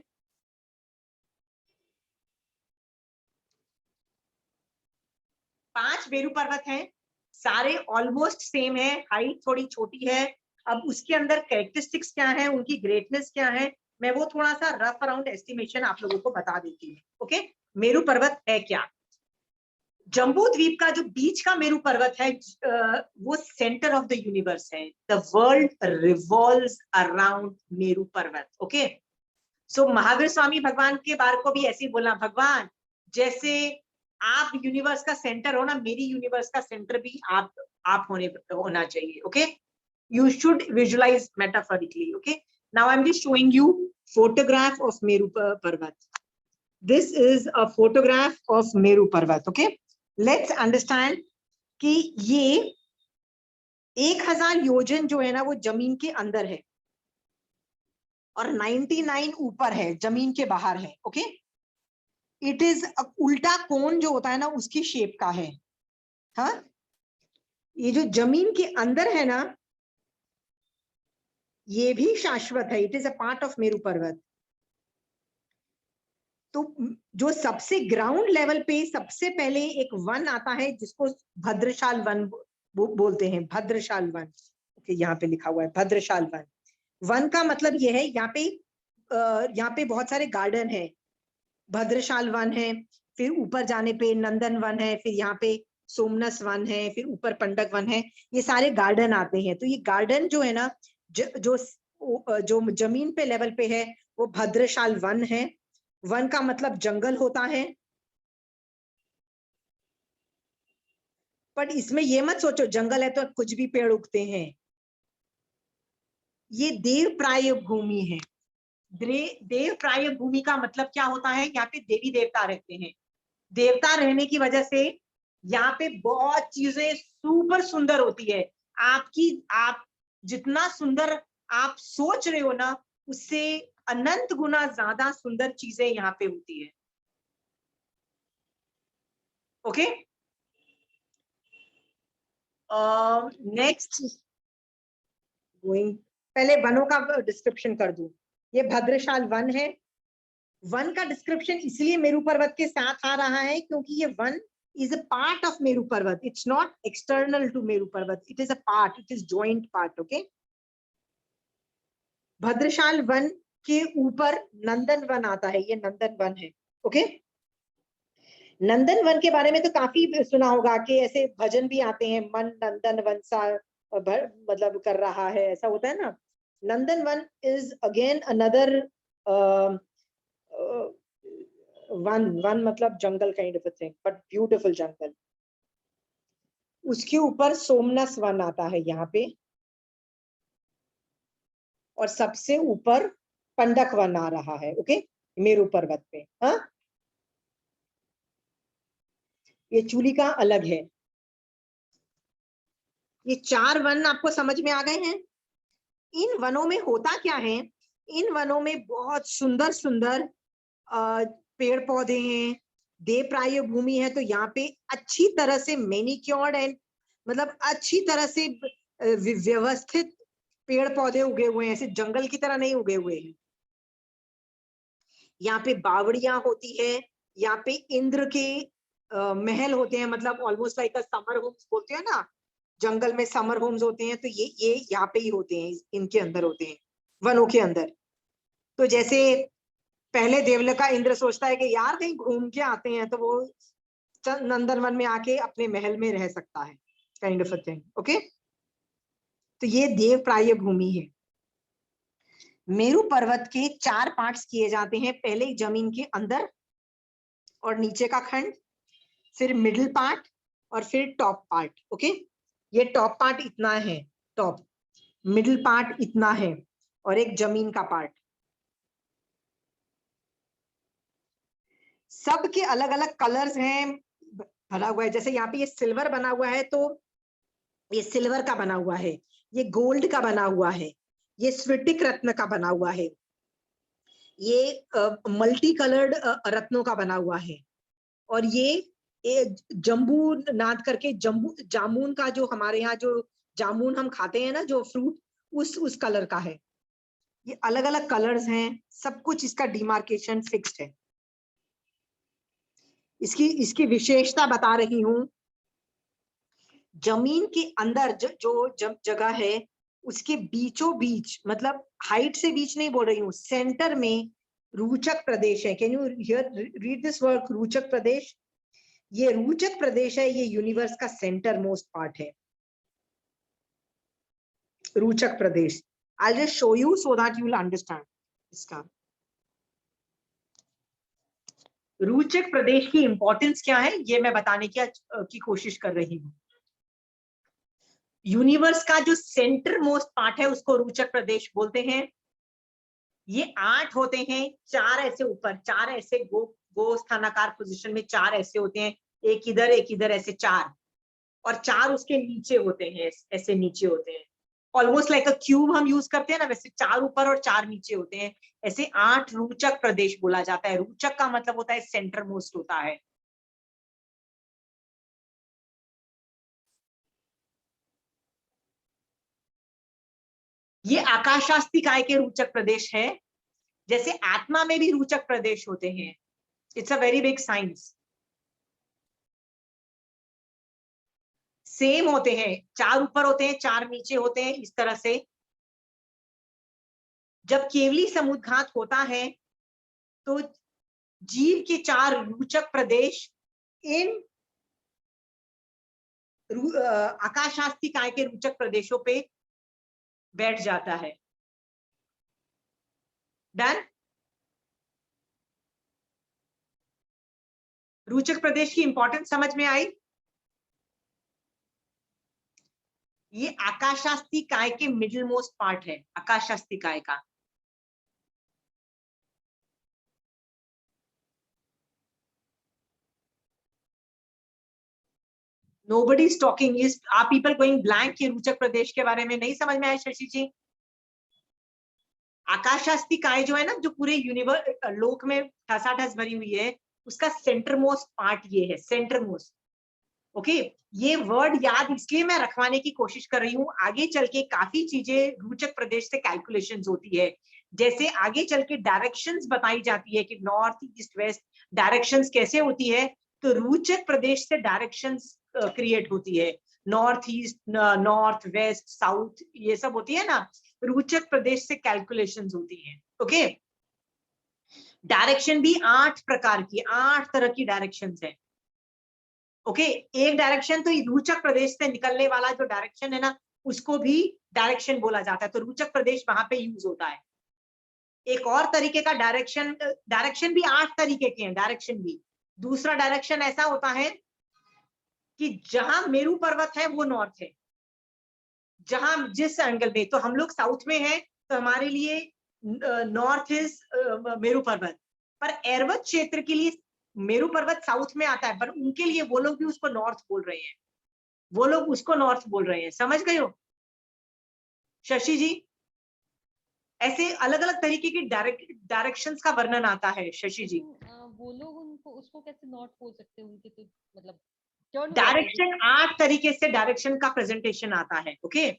पांच मेरू पर्वत हैं, सारे ऑलमोस्ट सेम है, हाइट थोड़ी छोटी है। अब उसके अंदर कैरेक्टरिस्टिक्स क्या है, उनकी ग्रेटनेस क्या है, मैं वो थोड़ा सा रफ अराउंड एस्टिमेशन आप लोगों को बता देती हूँ। ओके, मेरू पर्वत है क्या। जम्बू द्वीप का जो बीच का मेरू पर्वत है, वो सेंटर ऑफ द यूनिवर्स है। The world revolves around Meru पर्वत। ओके, सो महावीर स्वामी भगवान के बारे को भी ऐसे ही बोलना, भगवान जैसे आप यूनिवर्स का सेंटर हो ना, मेरी यूनिवर्स का सेंटर भी आप होना चाहिए। Okay, you should visualize metaphorically. Okay, now I'm just showing you photograph of Meru Parvat. This is a photograph of Meru Parvat. Okay, let's understand कि ये 1000 योजन जो है ना वो जमीन के अंदर है और 99 ऊपर है, जमीन के बाहर है। ओके, इट इज उल्टा कोन जो होता है ना उसकी शेप का है। हाँ, ये जो जमीन के अंदर है ना ये भी शाश्वत है। It is a part of Meru पर्वत। तो जो सबसे ग्राउंड लेवल पे सबसे पहले एक वन आता है जिसको भद्रशाल वन बोलते हैं, भद्रशाल वन। ओके, यहाँ पे लिखा हुआ है भद्रशाल वन। वन का मतलब ये है यहाँ पे बहुत सारे गार्डन है, भद्रशाल वन है, फिर ऊपर जाने पे नंदन वन है, फिर यहाँ पे सोमनस वन है, फिर ऊपर पंडक वन है। ये सारे गार्डन आते हैं। तो ये गार्डन जो है ना जो जमीन पे लेवल पे है वो भद्रशाल वन है। वन का मतलब जंगल होता है, पर इसमें ये मत सोचो जंगल है तो कुछ भी पेड़ उगते हैं। ये देव प्राय भूमि है। देव प्राय भूमि का मतलब क्या होता है, यहाँ पे देवी देवता रहते हैं। देवता रहने की वजह से यहाँ पे बहुत चीजें सुपर सुंदर होती है। आप जितना सुंदर आप सोच रहे हो ना उससे अनंत गुना ज्यादा सुंदर चीजें यहाँ पे होती है। ओके, नेक्स्ट गोइंग, पहले वनों का डिस्क्रिप्शन कर दूं। ये भद्रशाल वन है। वन का डिस्क्रिप्शन इसलिए मेरू पर्वत के साथ आ रहा है क्योंकि ये one is a part of Meru Parvat. It's not external to Meru Parvat. It is a part. It is joint part. Okay. Bhadrashal one के ऊपर नंदन वन आता है। ये नंदन वन है। ओके, नंदन वन के बारे में तो काफी सुना होगा कि ऐसे भजन भी आते हैं, मन नंदन वन सा मतलब कर रहा है, ऐसा होता है ना। Nandan Van is again another one मतलब jungle kind of a thing, but beautiful jungle. उसके ऊपर सोमनस वन आता है यहाँ पे, और सबसे ऊपर पंडक वन आ रहा है। ओके, मेरू पर्वत पे। हाँ, ये चूलिका अलग है। ये 4 वन आपको समझ में आ गए हैं। इन वनों में होता क्या है, इन वनों में बहुत सुंदर सुंदर पेड़ पौधे हैं, देवप्राय भूमि है। तो यहाँ पे अच्छी तरह से मैनिक्योर्ड एंड मतलब अच्छी तरह से व्यवस्थित पेड़ पौधे उगे हुए हैं, ऐसे जंगल की तरह नहीं उगे हुए हैं। यहाँ पे बावड़ियां होती है, यहाँ पे इंद्र के महल होते हैं, मतलब ऑलमोस्ट लाइक समर होम्स बोलते हैं ना, जंगल में समर होम्स होते हैं, तो ये यहाँ पे ही होते हैं, इनके अंदर होते हैं, वनों के अंदर। तो जैसे पहले देवलोका इंद्र सोचता है कि यार कहीं घूम के आते हैं, तो वो नंदन वन में आके अपने महल में रह सकता है, kind of a thing. Okay, तो ये देव प्राय भूमि है। मेरू पर्वत के 4 पार्ट्स किए जाते हैं, पहले जमीन के अंदर और नीचे का खंड, फिर मिडिल पार्ट और फिर टॉप पार्ट। ओके, ये टॉप पार्ट इतना है, टॉप, मिडिल पार्ट इतना है, और एक जमीन का पार्ट। सबके अलग अलग कलर्स हैं, भरा हुआ है। जैसे यहाँ पे ये सिल्वर बना हुआ है, तो ये सिल्वर का बना हुआ है, ये गोल्ड का बना हुआ है, ये स्फटिक रत्न का बना हुआ है, ये मल्टी कलर्ड रत्नों का बना हुआ है, और ये जम्बू नाद करके जामुन का, जो हमारे यहाँ जो जामुन हम खाते हैं ना, जो फ्रूट, उस कलर का है। ये अलग अलग कलर्स हैं, सब कुछ इसका डिमार्केशन फिक्स्ड है। इसकी विशेषता बता रही हूं। जमीन के अंदर जो जगह है उसके बीचों बीच, मतलब हाइट से बीच नहीं बोल रही हूँ, सेंटर में रोचक प्रदेश है। Can you read this word, रोचक प्रदेश? ये रोचक प्रदेश है, ये यूनिवर्स का सेंटर मोस्ट पार्ट है, रोचक प्रदेश। I'll just show you so that you will understand इसका। रोचक प्रदेश की इंपॉर्टेंस क्या है ये मैं बताने की कोशिश कर रही हूँ। यूनिवर्स का जो सेंटर मोस्ट पार्ट है उसको रोचक प्रदेश बोलते हैं। ये 8 होते हैं, 4 ऐसे ऊपर, 4 ऐसे गो स्थानाकार पोजीशन में 4 ऐसे होते हैं, एक इधर ऐसे 4, और 4 उसके नीचे होते हैं, ऐसे नीचे होते हैं, ऑलमोस्ट लाइक अ क्यूब हम यूज करते हैं ना, वैसे 4 ऊपर और 4 नीचे होते हैं। ऐसे 8 रोचक प्रदेश बोला जाता है। रोचक का मतलब होता है सेंटर मोस्ट होता है। ये आकाशास्ती काय के रोचक प्रदेश है। जैसे आत्मा में भी रोचक प्रदेश होते हैं। It's a very big science. Same होते हैं, 4 ऊपर होते हैं, 4 नीचे होते हैं, इस तरह से। जब केवली समुद्घात होता है तो जीव के 4 रोचक प्रदेश इन आकाशास्ती काय के रोचक प्रदेशों पे बैठ जाता है। डन? रोचक प्रदेश की इंपॉर्टेंस समझ में आई? ये आकाशास्ती काय के मिडिल मोस्ट पार्ट है, आकाशास्ती काय का। Nobody is talking. Are people going blank? ये रोचक प्रदेश के बारे में नहीं समझ में आया शशि जी? आकाशास्ती काय जो है ना, जो पूरे यूनिवर्स लोक में ठसाठस भरी हुई है, उसका सेंटर मोस्ट पार्ट ये है, सेंटर मोस्ट। ओके, ये वर्ड याद इसलिए मैं रखवाने की कोशिश कर रही हूँ, आगे चल के काफी चीजें रोचक प्रदेश से कैलकुलेशंस होती है। जैसे आगे चल के डायरेक्शंस बताई जाती है कि नॉर्थ ईस्ट वेस्ट डायरेक्शंस कैसे होती है, तो रोचक प्रदेश से डायरेक्शंस क्रिएट होती है। North east, north west, south, ये सब होती है ना, रोचक प्रदेश से कैलकुलेशंस होती है। ओके, डायरेक्शन भी 8 प्रकार की, 8 तरह की डायरेक्शंस है। ओके, एक डायरेक्शन तो रोचक प्रदेश से निकलने वाला जो डायरेक्शन है ना, उसको भी डायरेक्शन बोला जाता है, तो रोचक प्रदेश वहां पे यूज होता है। एक और तरीके का डायरेक्शन भी 8 तरीके के हैं, डायरेक्शन भी। दूसरा डायरेक्शन ऐसा होता है कि जहां मेरू पर्वत है वो नॉर्थ है, जहां जिस एंगल में, तो हम लोग साउथ में हैं तो हमारे लिए नॉर्थ इज मेरू पर्वत, पर एरवत क्षेत्र के लिए मेरू पर्वत साउथ में आता है, पर उनके लिए वो लोग भी उसको नॉर्थ बोल रहे हैं, वो लोग उसको नॉर्थ बोल रहे हैं। समझ गए हो शशि जी? ऐसे अलग अलग तरीके की डायरेक्शंस का वर्णन आता है शशि जी। वो लोग उनको उसको कैसे नॉर्थ बोल सकते हैं? उनके तो मतलब डायरेक्शन 8 तरीके से डायरेक्शन का प्रेजेंटेशन आता है। ओके,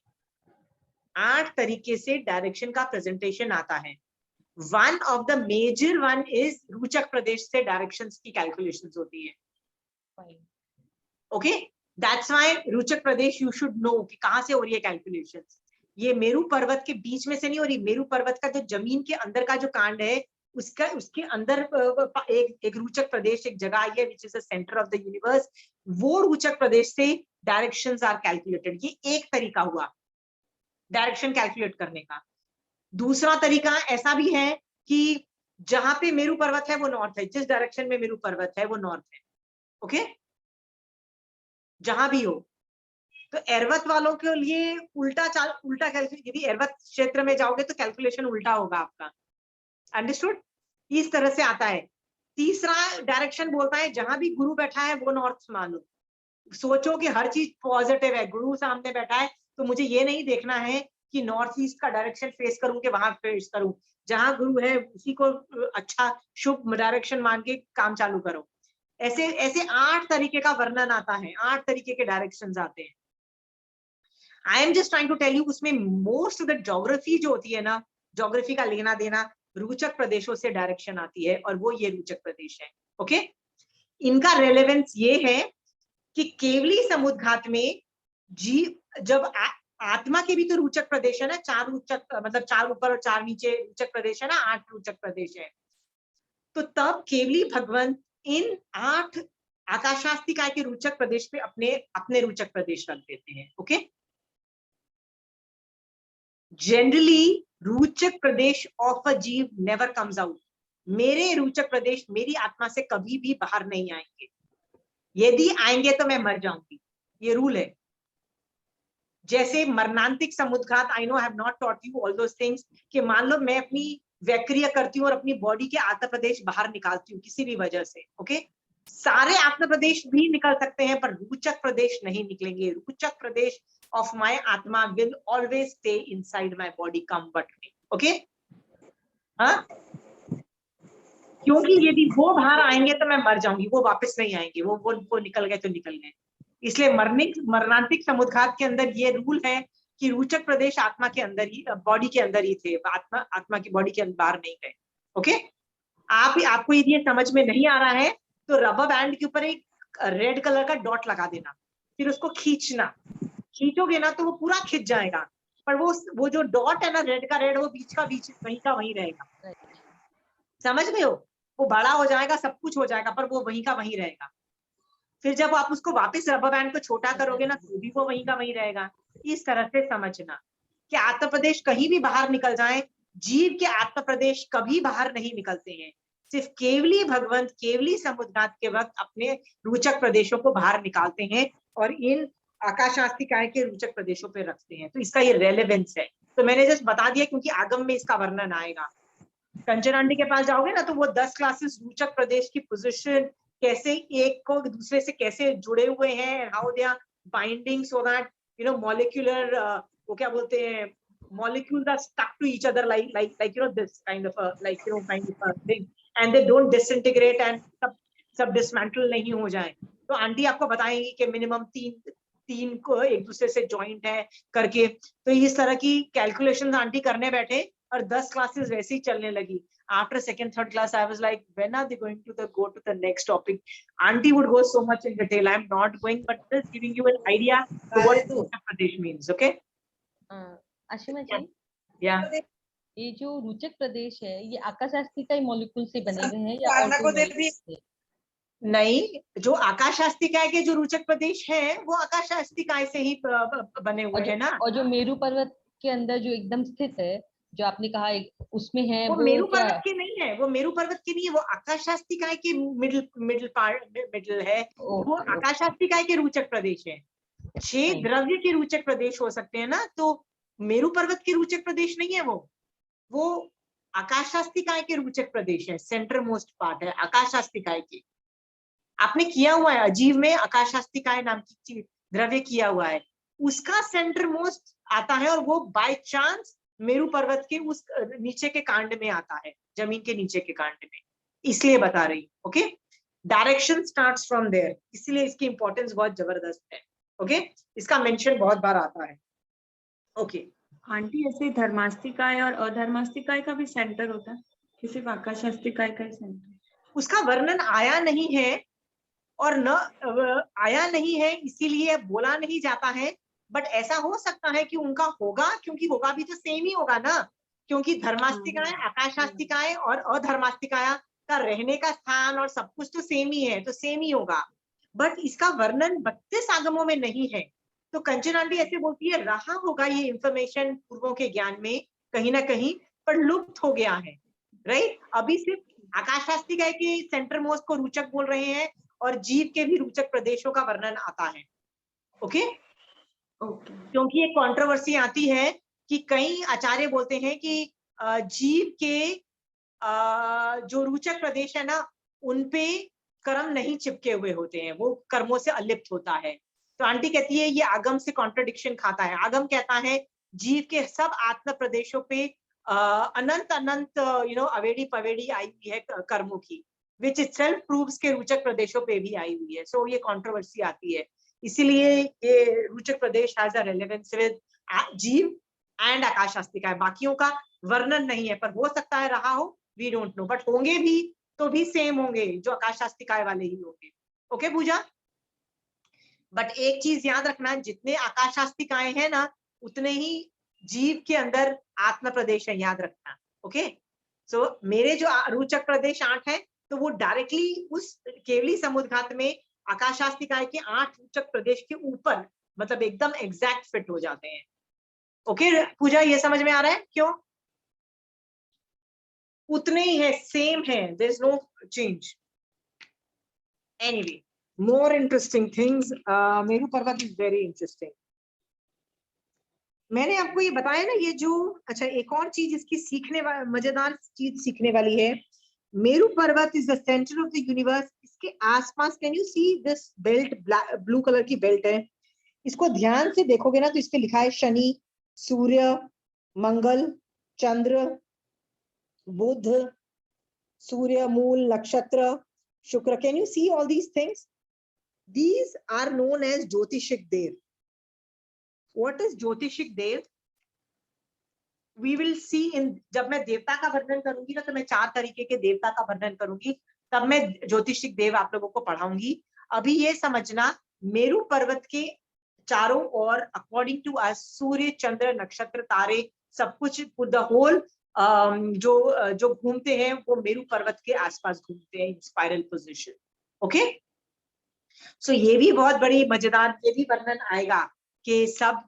8 तरीके से डायरेक्शन का प्रेजेंटेशन आता है। One of the major one is रोचक प्रदेश से डायरेक्शंस की कैलकुलेशंस होती है। ओके, दैट्स व्हाई रोचक प्रदेश यू शुड नो कि कहां से हो रही है कैलकुलेशंस। ये मेरू पर्वत के बीच में से नहीं हो रही, मेरू पर्वत का जो जमीन के अंदर का जो कांड है उसके अंदर एक रोचक प्रदेश, एक जगह आई है which is the centre of the universe, वो रोचक प्रदेश से डायरेक्शंस आर कैलकुलेटेड। ये एक तरीका हुआ डायरेक्शन कैलकुलेट करने का। दूसरा तरीका ऐसा भी है कि जहां पे मेरू पर्वत है वो नॉर्थ है, जिस डायरेक्शन में मेरू पर्वत है वो नॉर्थ है। ओके, जहां भी हो। तो एरवत वालों के लिए उल्टा कैलकुलेशन, यदि एरवत क्षेत्र में जाओगे तो कैलकुलेशन उल्टा होगा आपका। अंडरस्टूड? इस तरह से आता है। तीसरा डायरेक्शन बोलता है जहां भी गुरु बैठा है वो नॉर्थ मानो। सोचो कि हर चीज पॉजिटिव है, गुरु सामने बैठा है तो मुझे ये नहीं देखना है कि नॉर्थ ईस्ट का डायरेक्शन फेस करूं कि वहां फेस करूं, जहां गुरु है उसी को अच्छा शुभ डायरेक्शन मान के काम चालू करो। ऐसे 8 तरीके का वर्णन आता है, 8 तरीके के डायरेक्शंस आते हैं। I am just trying to tell you, उसमें मोस्ट ऑफ द ज्योग्राफी जो होती है ना, ज्योग्राफी का लेना देना रोचक प्रदेशों से डायरेक्शन आती है, और वो ये रोचक प्रदेश है। ओके, इनका रेलेवेंस ये है कि केवली समुद्घात में जीव जब आत्मा के भी तो रोचक प्रदेश है ना, 4 रोचक, मतलब 4 ऊपर और 4 नीचे रोचक प्रदेश है ना, 8 रोचक प्रदेश है। तो तब केवली भगवंत इन 8 आकाशास्तिकाय के रोचक प्रदेश पे अपने अपने रोचक प्रदेश रख देते हैं। ओके, जनरली रोचक प्रदेश ऑफ अ जीव नेवर कम्स आउट। मेरे रोचक प्रदेश मेरी आत्मा से कभी भी बाहर नहीं आएंगे, यदि आएंगे तो मैं मर जाऊंगी, ये रूल है। जैसे मरणांतिक समुद्घात, I know I have not taught you all those things, कि मान लो मैं अपनी वैक्रिया करती हूँ और अपनी बॉडी के आत्म प्रदेश बाहर निकालती हूँ किसी भी वजह से। ओके, सारे आत्म प्रदेश भी निकल सकते हैं पर रोचक प्रदेश नहीं निकलेंगे। रोचक प्रदेश ऑफ माय आत्मा will always stay inside my body come but me. Okay, हाँ, क्योंकि यदि वो बाहर आएंगे तो मैं मर जाऊंगी, वो वापस नहीं आएंगे, वो निकल गए तो निकल गए। इसलिए मरणांतिक समुद्घात के अंदर ये रूल है कि रोचक प्रदेश आत्मा के अंदर ही, बॉडी के अंदर ही थे, आत्मा की बॉडी के अंदर बाहर नहीं गए। ओके, आपको यदि ये समझ में नहीं आ रहा है तो रबर बैंड के ऊपर एक रेड कलर का डॉट लगा देना, फिर उसको खींचोगे ना तो वो पूरा खिंच जाएगा, पर वो जो डॉट है ना रेड का रेड, वो बीच का बीच वहीं का वहीं रहेगा। समझ गए हो? वो बड़ा हो जाएगा, सब कुछ हो जाएगा, पर वो वहीं का वहीं रहेगा। फिर जब आप उसको वापस रबर बैंड को छोटा करोगे ना तो भी वो वहीं का वहीं रहेगा। इस तरह से समझना कि आत्म प्रदेश कहीं भी बाहर निकल जाए, जीव के आत्म प्रदेश कभी बाहर नहीं निकलते हैं। सिर्फ केवली भगवंत केवली समुद्घात के वक्त अपने रोचक प्रदेशों को बाहर निकालते हैं और इन आकाशास्तिकाय के रोचक प्रदेशों पे रखते हैं। तो इसका ये रेलेवेंस है। तो मैंने जस्ट बता दिया क्योंकि आगम में इसका वर्णन आएगा। कंचन आंटी के पास जाओगे ना तो वो 10 क्लासेस रोचक प्रदेश की पोजीशन, कैसे एक को दूसरे से कैसे जुड़े हुए हैं, how they are binding so that you know molecular, वो क्या बोलते हैं, molecules are stuck to each other like you know this kind of a thing and they don't disintegrate and सब dismantle नहीं हो जाए। तो आंटी आपको बताएंगी कि मिनिमम तीन को एक दूसरे से जॉइंट है करके। तो इस तरह की कैलकुलेशन आंटी करने बैठे और 10 क्लासेस वैसे ही चलने लगी। After second, third class, I was like, when are they going to go to the next topic? Auntie would go so much in detail. I'm not going, but just giving you an idea of what Uttar Pradesh means. Okay? Ashima ji, Yeah. ये जो रोचक प्रदेश है ये आकाशास्तिकाय molecule से बने हुए हैं या और नहीं, जो आकाशास्तिकाय के जो रोचक प्रदेश हैं वो आकाशास्तिकाय से ही बने हुए हैं ना। और जो मेरू पर्वत के अंदर जो एकदम स्थित है, जो आपने कहा उसमें है, वो मेरू पर्वत के नहीं है, वो मेरू पर्वत के नहीं है, वो आकाशास्तिकाय के मिडिल है। वो आकाशास्तिकाय के रोचक प्रदेश है। 6 द्रव्य के रोचक प्रदेश हो सकते हैं ना, तो मेरू पर्वत के रोचक प्रदेश नहीं है वो आकाशास्तिकाय के रोचक प्रदेश है। सेंटर मोस्ट पार्ट है आकाशास्तिकाय के। आपने किया हुआ है अजीव में, आकाशास्तिकाय नाम की द्रव्य किया हुआ है, उसका सेंटर मोस्ट आता है और वो बाय चांस मेरू पर्वत के उस नीचे के कांड में आता है, जमीन के नीचे के कांड में, इसलिए बता रही। Okay, direction starts from there, इसलिए इसकी इंपॉर्टेंस बहुत जबरदस्त है। ओके, इसका मेंशन बहुत बार आता है। ओके आंटी, ऐसे धर्मास्तिकाय और अधर्मास्तिकाय का भी सेंटर होता है कि सिर्फ आकाशास्तिकाय का ही सेंटर? उसका वर्णन आया नहीं है और न आया नहीं है, इसीलिए बोला नहीं जाता है। बट ऐसा हो सकता है कि उनका होगा, क्योंकि होगा भी तो सेम ही होगा ना, क्योंकि धर्मास्तिकाय, आकाशास्तिकाय और अधर्मास्तिकाय का रहने का स्थान और सब कुछ तो सेम ही है, तो सेम ही होगा। बट इसका वर्णन 32 आगमों में नहीं है। तो कंचन आंटी ऐसे बोलती है रहा होगा ये इंफॉर्मेशन पूर्वों के ज्ञान में कहीं ना कहीं, पर लुप्त हो गया है। राइट, अभी सिर्फ आकाशास्तिकाय के सेंटर मोस्ट को रोचक बोल रहे हैं और जीव के भी रोचक प्रदेशों का वर्णन आता है। ओके, क्योंकि एक कंट्रोवर्सी आती है कि कई आचार्य बोलते हैं कि जीव के जो रोचक प्रदेश है ना, उनपे कर्म नहीं चिपके हुए होते हैं, वो कर्मों से अलिप्त होता है। तो आंटी कहती है ये आगम से कॉन्ट्रडिक्शन खाता है। आगम कहता है जीव के सब आत्म प्रदेशों पे अनंत अनंत अवेडी पवेडी आई हुई है कर्मों की, विच इटसेल्फ प्रूव्स के रोचक प्रदेशों पे भी आई हुई है। सो ये कंट्रोवर्सी आती है इसीलिए ये रुचक प्रदेश हैज अ रेलेवेंस विद जीव एंड आकाशास्तिकाएं। बाकियों का वर्णन नहीं है, पर हो सकता है रहा हो, वी डोंट नो, बट होंगे भी तो भी सेम होंगे, जो आकाशास्तिकाएं वाले ही होंगे। ओके पूजा, बट एक चीज याद रखना, जितने आकाशास्तिकाएं हैं ना उतने ही जीव के अंदर आत्म प्रदेश है, याद रखना। ओके, सो मेरे जो रुचक प्रदेश 8 है, तो वो डायरेक्टली उस केवली समुद्घात में आकाशास्तिकाएं के 8 रुचक प्रदेश के ऊपर, मतलब एकदम एग्जैक्ट फिट हो जाते हैं। ओके पूजा, ये समझ में आ रहा है? क्यों? उतने ही है, सेम है, there is no change. Anyway, more interesting things, Meru पर्वत is very interesting। मैंने आपको ये बताया ना, ये जो, अच्छा एक और चीज इसकी सीखने मजेदार चीज सीखने वाली है, मेरू पर्वत is the centre of the universe. इसके आसपास can you see this belt, blue colour की बेल्ट है, इसको ध्यान से देखोगे ना तो इस पे लिखा है शनि, सूर्य, मंगल, चंद्र, बुध, सूर्य, मूल, नक्षत्र, शुक्र। Can you see all these things? These are known as Jyotishik Dev. What is Jyotishik Dev? We will see in, जब मैं देवता का वर्णन करूंगी ना, तो मैं 4 तरीके के देवता का वर्णन करूंगी, तब मैं ज्योतिषिक देव आप लोगों को पढ़ाऊंगी। अभी ये समझना, मेरू पर्वत के चारों ओर अकॉर्डिंग टू अस सूर्य, चंद्र, नक्षत्र, तारे, सब कुछ द होल जो घूमते हैं वो मेरू पर्वत के आसपास घूमते हैं इन स्पाइरल पोजिशन। ओके, सो ये भी बहुत बड़ी मजेदार, ये भी वर्णन आएगा कि सब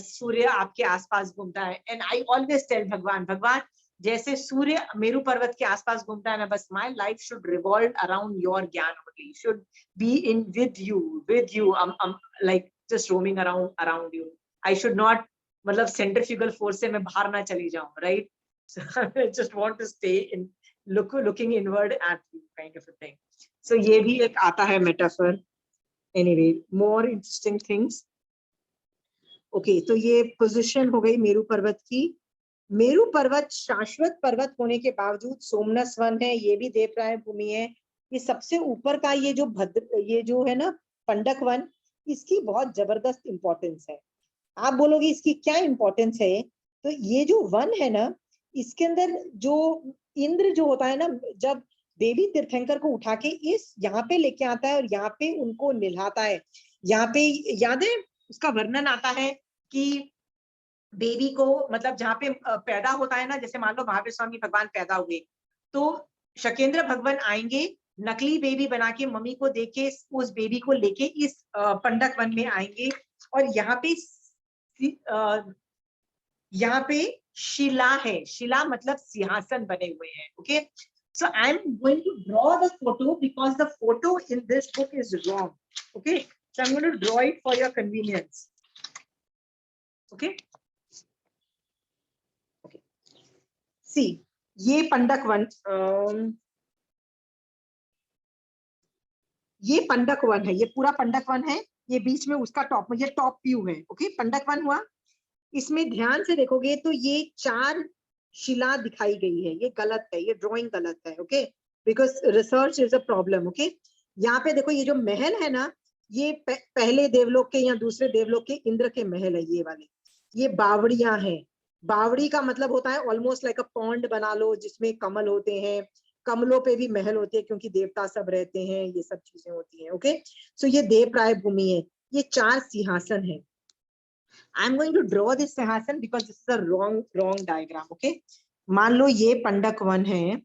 सूर्य आपके आसपास घूमता है। एंड आई ऑलवेज टेल भगवान जैसे सूर्य मेरू पर्वत के आसपास घूमता है ना, बस my life should revolve around your gyan only, should be in with you, like just roaming around you. I should not, मतलब सेंट्रीफ्यूगल फोर्स से मैं बाहर ना चली जाऊं, right? I just want to stay in looking inward at you, kind of a thing. सो ये भी एक आता है metaphor. Anyway, more interesting things. Okay, तो ये पोजीशन हो गई मेरू पर्वत की। मेरू पर्वत शाश्वत पर्वत होने के बावजूद सोमनस वन है, ये भी देवप्राय भूमि है। ये सबसे ऊपर का ये जो है ना पंडक वन, इसकी बहुत जबरदस्त इंपॉर्टेंस है। आप बोलोगे इसकी क्या इंपॉर्टेंस है? तो ये जो वन है ना, इसके अंदर जो इंद्र जो होता है ना, जब देवी तीर्थंकर को उठा के इस यहाँ पे लेके आता है और यहाँ पे उनको निलाता है। यहाँ पे याद है उसका वर्णन आता है कि बेबी को, मतलब जहाँ पे पैदा होता है ना, जैसे मान लो महावीर स्वामी भगवान पैदा हुए, तो शकेंद्र भगवान आएंगे, नकली बेबी बना के मम्मी को देके उस बेबी को लेके इस पंडक वन में आएंगे, और यहाँ पे शिला है, शिला मतलब सिंहासन बने हुए हैं। Okay, so I'm going to draw the photo because the photo in this book is wrong. Okay, so I'm going to draw it for your convenience. Okay, okay, see, ये पंडक वन, ये पंडक वन है, ये पूरा पंडक one है, ये बीच में उसका top में, ये टॉप व्यू है। ओके, पंडक वन हुआ। इसमें ध्यान से देखोगे तो ये 4 शिला दिखाई गई है, ये गलत है, ये ड्राइंग गलत है। Okay, because research is a problem. Okay, यहाँ पे देखो, ये जो महल है ना, ये पहले देवलोक के या दूसरे देवलोक के इंद्र के महल है, ये वाले, ये बावड़ियां हैं। बावड़ी का मतलब होता है ऑलमोस्ट लाइक अ पॉन्ड बना लो, जिसमें कमल होते हैं, कमलों पे भी महल होते हैं क्योंकि देवता सब रहते हैं, ये सब चीजें होती हैं। ओके, सो ये देवप्राय भूमि है, ये 4 सिंहासन है। I'm going to draw this सिंहासन because this is a wrong diagram. Okay, मान लो ये पंडक वन है,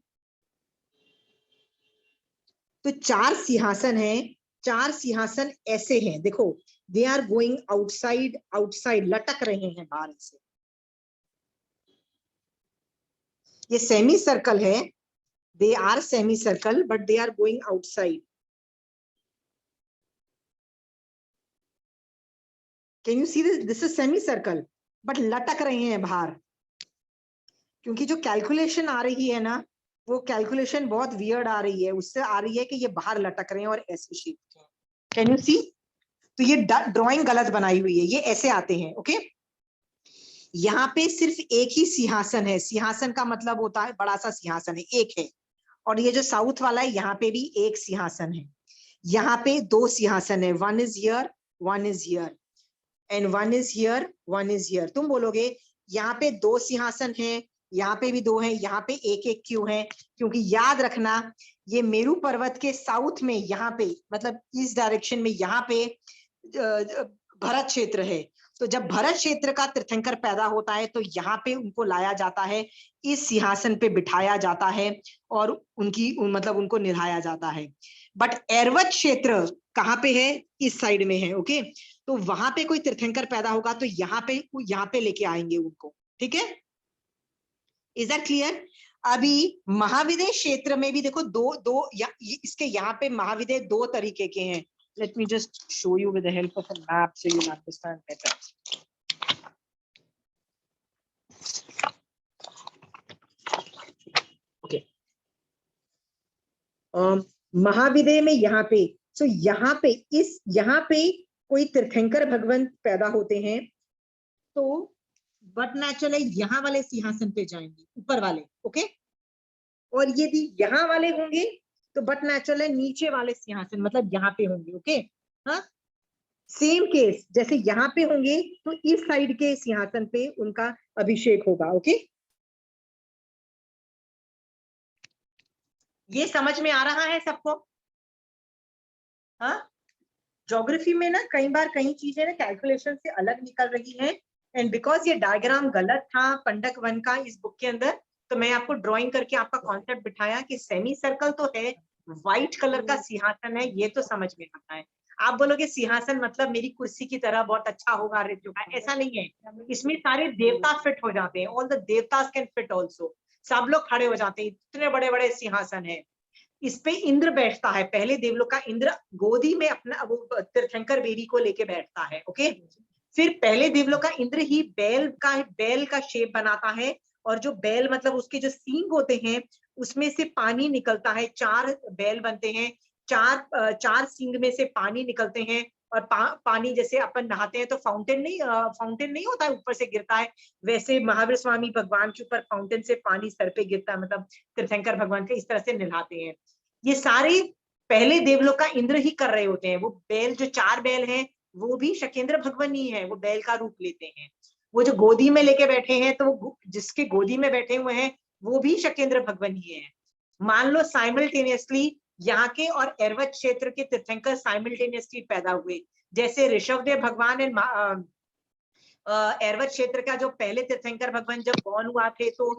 तो 4 सिंहासन है, 4 सिंहासन ऐसे हैं, देखो, they are going outside, लटक रहे हैं बाहर से। ये सेमी सर्कल है, they are semi circle but they are going outside. Can you see this? This is semi circle but लटक रहे हैं बाहर, क्योंकि जो कैलकुलेशन आ रही है ना, वो कैलकुलेशन बहुत वियर्ड आ रही है, उससे आ रही है कि ये बाहर लटक रहे हैं और ऐसे शेप के हैं। कैन यू सी? तो ये ड्राइंग गलत बनाई हुई है, ये ऐसे आते हैं। ओके, यहाँ पे सिर्फ एक ही सिंहासन है, सिंहासन का मतलब होता है बड़ा सा सिंहासन है, एक है। और ये जो साउथ वाला है, यहाँ पे भी एक सिंहासन है, यहाँ पे 2 सिंहासन है, 1 is here, 1 is here and 1 is here, 1 is here. तुम बोलोगे यहाँ पे 2 सिंहासन हैं, यहाँ पे भी 2 हैं, यहाँ पे एक क्यों है? क्योंकि याद रखना ये मेरू पर्वत के साउथ में यहाँ पे मतलब इस डायरेक्शन में यहाँ पे भरत क्षेत्र है। तो जब भरत क्षेत्र का तीर्थंकर पैदा होता है तो यहाँ पे उनको लाया जाता है, इस सिंहासन पे बिठाया जाता है और मतलब उनको निभाया जाता है। बट ऐरवत क्षेत्र कहाँ पे है? इस साइड में है। ओके, तो वहां पे कोई तीर्थंकर पैदा होगा तो यहाँ पे लेके आएंगे उनको। ठीक है, इज दैट क्लियर? अभी महाविदय क्षेत्र में भी देखो दो इसके यहाँ पे महाविदय 2 तरीके के हैं। Let me just show you with the help of a map so you'll understand better. Okay. महाविदय में यहाँ पे, so यहाँ पे कोई तीर्थंकर भगवान पैदा होते हैं तो वटनाचल यहाँ वाले सिंहासन पे जाएंगे, ऊपर वाले। ओके, और यदि यहाँ वाले होंगे तो बट नेचुरल है नीचे वाले सिंहासन मतलब यहाँ पे होंगे। ओके, हाँ, सेम केस जैसे यहाँ पे होंगे तो इस साइड के सिंहासन पे उनका अभिषेक होगा। ओके, ये समझ में आ रहा है सबको? हाँ, ज्योग्राफी में ना कई बार कई चीजें ना कैलकुलेशन से अलग निकल रही हैं एंड बिकॉज ये डायग्राम गलत था पंडक 1 का इस बुक के अंदर, तो मैं आपको ड्राइंग करके आपका कॉन्सेप्ट बिठाया कि सेमी सर्कल तो है, व्हाइट कलर का सिंहासन है, ये तो समझ में आता है। आप बोलोगे सिंहासन मतलब मेरी कुर्सी की तरह बहुत अच्छा होगा, ऐसा नहीं है। इसमें सारे देवता फिट हो जाते हैं, all the देवतास can fit also, सब लोग खड़े हो जाते हैं, इतने बड़े बड़े सिंहासन है। इस पे इंद्र बैठता है, पहले देवलोक का इंद्र गोदी में अपना वो तीर्थंकर बेरी को लेके बैठता है। ओके, फिर पहले देवलोक का इंद्र ही बैल का शेप बनाता है और जो बैल मतलब उसके जो सींग होते हैं उसमें से पानी निकलता है, 4 बैल बनते हैं, 4 सींग में से पानी निकलते हैं और पानी जैसे अपन नहाते हैं तो फाउंटेन नहीं होता है ऊपर से गिरता है, वैसे महावीर स्वामी भगवान के ऊपर फाउंटेन से पानी सर पे गिरता है, मतलब तीर्थंकर भगवान के इस तरह से नहाते हैं। ये सारे पहले देवलोक का इंद्र ही कर रहे होते हैं। वो बैल जो 4 बैल हैं वो भी शकेंद्र भगवान ही है, वो बैल का रूप लेते हैं। वो जो गोदी में लेके बैठे हैं तो वो जिसके गोदी में बैठे हुए हैं वो भी शकेंद्र भगवान ही है। मान लो साइमल्टेनियसली यहाँ के और ऐरवत क्षेत्र के तीर्थंकर साइमल्टेनियसली पैदा हुए, जैसे ऋषभदेव भगवान एंड ऐरवत क्षेत्र का जो पहले तीर्थंकर भगवान जब बॉर्न हुआ थे तो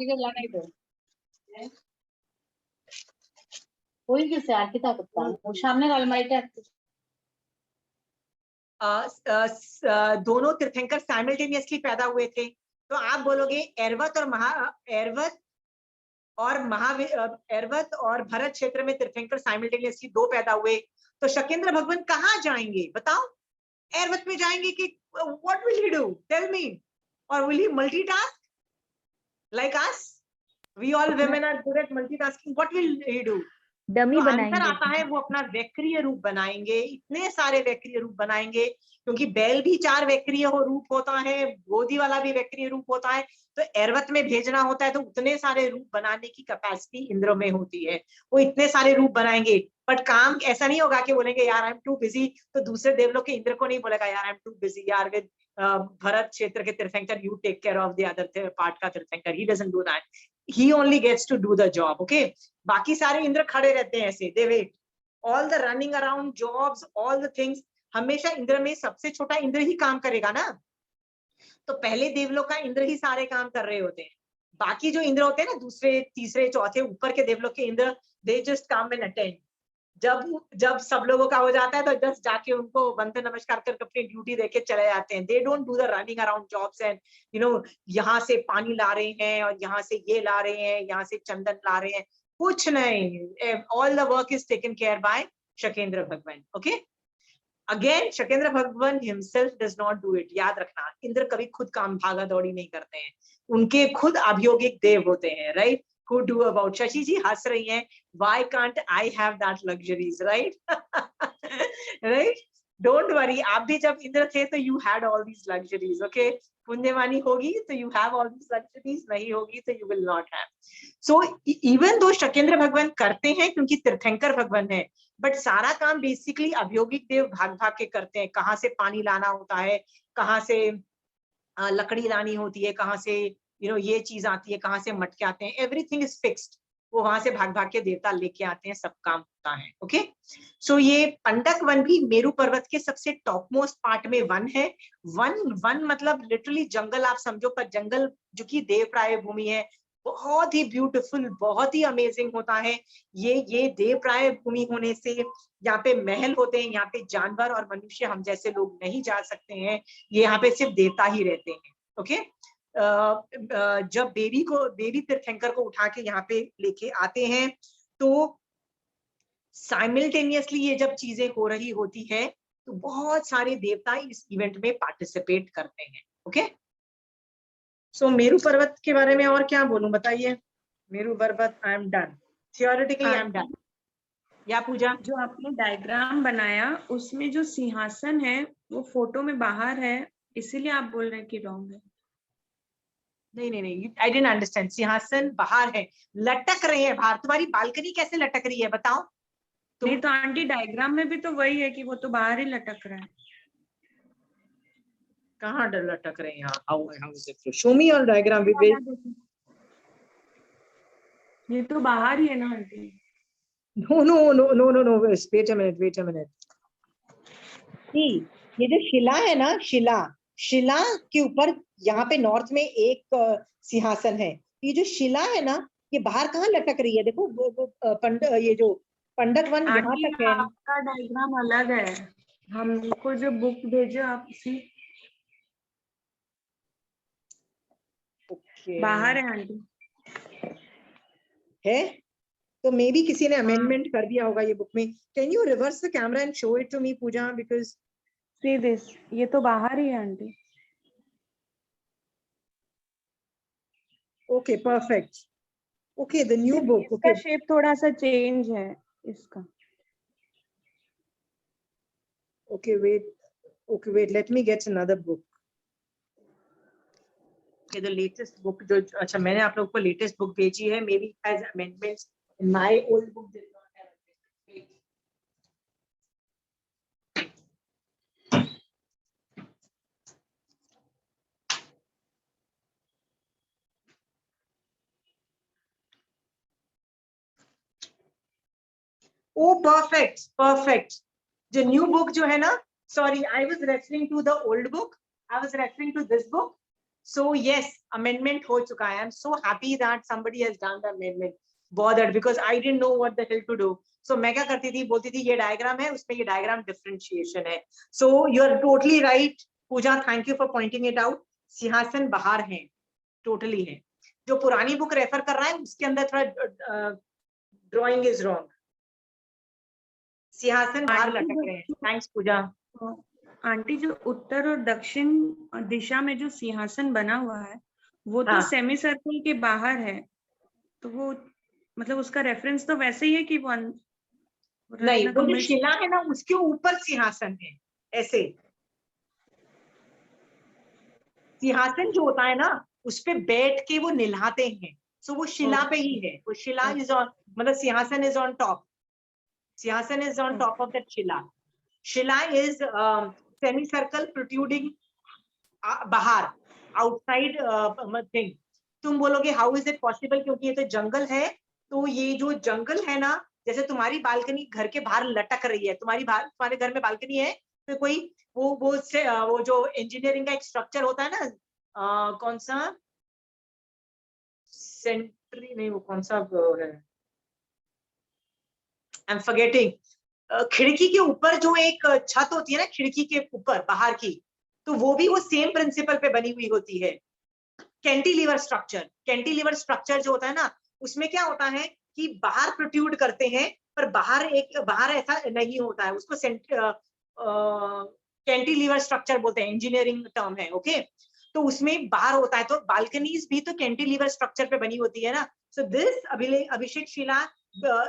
दोनों तीर्थंकर साइमल्टेनियसली पैदा हुए थे। तो आप बोलोगे ऐरवत और भरत क्षेत्र में तीर्थंकर साइमल्टेनियसली 2 पैदा हुए, तो शकेंद्र भगवान कहाँ जाएंगे बताओ? ऐरवत में जाएंगे कि what will he do? Tell me. और will he multitask like us? We all women are good at multitasking, what will he do? Dummy तो बनाएंगे। आंसर आता है वो अपना वैक्रिय रूप बनाएंगे, इतने सारे वैक्रिय रूप बनाएंगे, क्योंकि बैल भी 4 वैक्रिय रूप होता है, गोदी वाला भी वैक्रिय रूप होता है, तो ऐरवत में भेजना होता है तो उतने सारे रूप बनाने की कैपेसिटी इंद्र में होती है, वो इतने सारे रूप बनाएंगे। बट काम ऐसा नहीं होगा कि बोलेंगे यार आई एम टू बिजी, तो दूसरे देवलोक के इंद्र को नहीं बोलेगा यार आई एम टू बिजी यार विद भरत क्षेत्र के tirthankar, you take care of the other part का tirthankar. He doesn't do that, he only gets to do the job. Okay, बाकी सारे इंद्र खड़े रहते हैं ऐसे, they wait, all the running around jobs, all the things, हमेशा इंद्र में सबसे छोटा इंद्र ही काम करेगा ना, तो पहले देवलोक का इंद्र ही सारे काम कर रहे होते हैं। बाकी जो इंद्र होते हैं ना दूसरे तीसरे चौथे ऊपर के देवलोक के Indra, they just come and attend। जब सब लोगों का हो जाता है तो जस्ट जाके उनको वंदे नमस्कार करके अपनी ड्यूटी देके चले जाते हैं। They don't do the running around jobs and you know यहाँ से पानी ला रहे हैं और यहाँ से ये ला रहे हैं, यहाँ से चंदन ला रहे हैं, कुछ नहीं। All the work is taken care by Shakendra Bhagwan. Okay, again Shakendra Bhagwan himself does not do it. याद रखना, इंद्र कभी खुद काम भागा दौड़ी नहीं करते हैं, उनके खुद अभियोगिक देव होते हैं। Right, who do about? Shashi ji हंस रही हैं, why can't I have that luxuries, right? Right, don't worry, आप भी जब इंद्र थे तो you had all these luxuries. Okay, पुण्यवानी होगी तो you have all these luxuries, नहीं होगी तो you will not have. So even though शकेंद्र भगवान करते हैं क्योंकि तीर्थंकर भगवान है, बट सारा काम बेसिकली अभियोगिक देव भाग भाग के करते हैं। कहाँ से पानी लाना होता है, कहाँ से लकड़ी लानी होती है, कहाँ से ये चीज आती है, कहाँ से मटके आते हैं, एवरीथिंग इज फिक्स्ड। वो वहां से भाग भाग के देवता लेके आते हैं, सब काम होता है। ओके, सो ये पंडक वन भी मेरू पर्वत के सबसे टॉप मोस्ट पार्ट में वन है। वन मतलब लिटरली जंगल आप समझो, पर जंगल जो कि देवप्राय भूमि है, बहुत ही ब्यूटीफुल, बहुत ही अमेजिंग होता है। ये देवप्राय भूमि होने से यहाँ पे महल होते हैं, यहाँ पे जानवर और मनुष्य हम जैसे लोग नहीं जा सकते हैं, ये यहाँ पे सिर्फ देवता ही रहते हैं। ओके, जब देवी तीर्थंकर को उठा के यहाँ पे लेके आते हैं, तो साइमल्टेनियसली ये जब चीजें हो रही होती है, तो बहुत सारे देवता इस इवेंट में पार्टिसिपेट करते हैं। ओके, सो मेरू पर्वत के बारे में और क्या बोलूं, बताइए। मेरू पर्वत, I am done, theoretically I am done. या पूजा, जो आपने डायग्राम बनाया उसमें जो सिंहासन है वो फोटो में बाहर है, इसीलिए आप बोल रहे हैं कि रॉन्ग है। नहीं, आई डिडंट अंडरस्टैंड। सिंहासन बाहर है, लटक रहे हैं बाहर। तुम्हारी बालकनी कैसे लटक रही है बताओ? नहीं तो आंटी डायग्राम में भी तो वही है कि वो तो बाहर ही लटक रहा है। कहाँ लटक रहे हैं यहाँ? How show me on diagram Vivek. ये तो बाहर ही है ना aunty. No, wait a minute. See, ये जो शिला है ना, शिला के ऊपर यहाँ पे नॉर्थ में एक सिंहासन है। ये जो शिला है ना, ये बाहर कहाँ लटक रही है? देखो ये जो पंडक वन यहाँ तक है। आपका डायग्राम अलग है, हमको जो बुक भेजो आप उसी बाहर है आंटी। है तो मे बी किसी ने अमेंडमेंट कर दिया होगा ये बुक में। Can you reverse the camera and show it to me Pooja, because see this, ये तो बाहर ही है aunty. Okay, perfect. Okay, the new book. इसका शेप थोड़ा सा चेंज है इसका। Okay, wait, let me get another book. Okay, the latest book जो, अच्छा मैंने आप लोगों को लेटेस्ट बुक भेजी है, maybe it has amendments. In my old book did not have amendments. Oh, perfect. जो न्यू बुक जो है ना, sorry, I was referring to the old book. I was referring to this book. So yes, amendment हो चुका है. I'm so happy that somebody has done the amendment. Bothered because I didn't know what the hell to do. So मैं क्या करती थी, बोलती थी ये डायग्राम है, उसमें ये डायग्राम डिफरेंशिएशन है. So you are totally right, Pooja. Thank you for pointing it out. सिंहासन बाहर है, totally है. जो पुरानी बुक रेफर कर रहा है उसके अंदर थोड़ा ड्राइंग इज रॉन्ग. सिंहासन बाहर लटक रहे हैं. थैंक्स पूजा. आंटी जो उत्तर और दक्षिण दिशा में जो सिंहासन बना हुआ है वो तो हाँ. सेमी सर्कल के बाहर है, तो वो मतलब उसका रेफरेंस तो वैसे ही है कि वो नहीं, वो जो शिला है ना उसके ऊपर सिंहासन है. ऐसे सिंहासन जो होता है ना उस पे बैठ के वो निल्हाते हैं. सो वो शिला पे ही है. वो शिला इज ऑन, मतलब सिंहासन इज ऑन टॉप. सिंहासन is on top of that Shila. Shila is semi circle protruding बाहर, आउटसाइड थिंग. तुम बोलोगे हाउ इज इट पॉसिबल, क्योंकि ये तो जंगल है. तो ये जो जंगल है ना, जैसे तुम्हारी बालकनी घर के बाहर लटक रही है, तुम्हारे घर में बालकनी है, तो कोई वो जो इंजीनियरिंग का एक स्ट्रक्चर होता है ना, कौन सा सेंट्री नहीं, वो कौन सा है, आई एम फॉरगेटिंग. खिड़की के ऊपर जो एक छत होती है ना, खिड़की के ऊपर बाहर की, तो वो भी वो सेम प्रिंसिपल पे बनी हुई होती है. कैंटिलीवर स्ट्रक्चर जो होता है ना, उसमें क्या होता है कि बाहर प्रोट्रूड करते हैं, पर बाहर ऐसा नहीं होता है. उसको कैंटिलीवर स्ट्रक्चर बोलते हैं, इंजीनियरिंग टर्म है. ओके, तो उसमें बाहर होता है. तो बालकनीज भी तो कैंटिलीवर स्ट्रक्चर पे बनी होती है ना. So this Abhishek Shila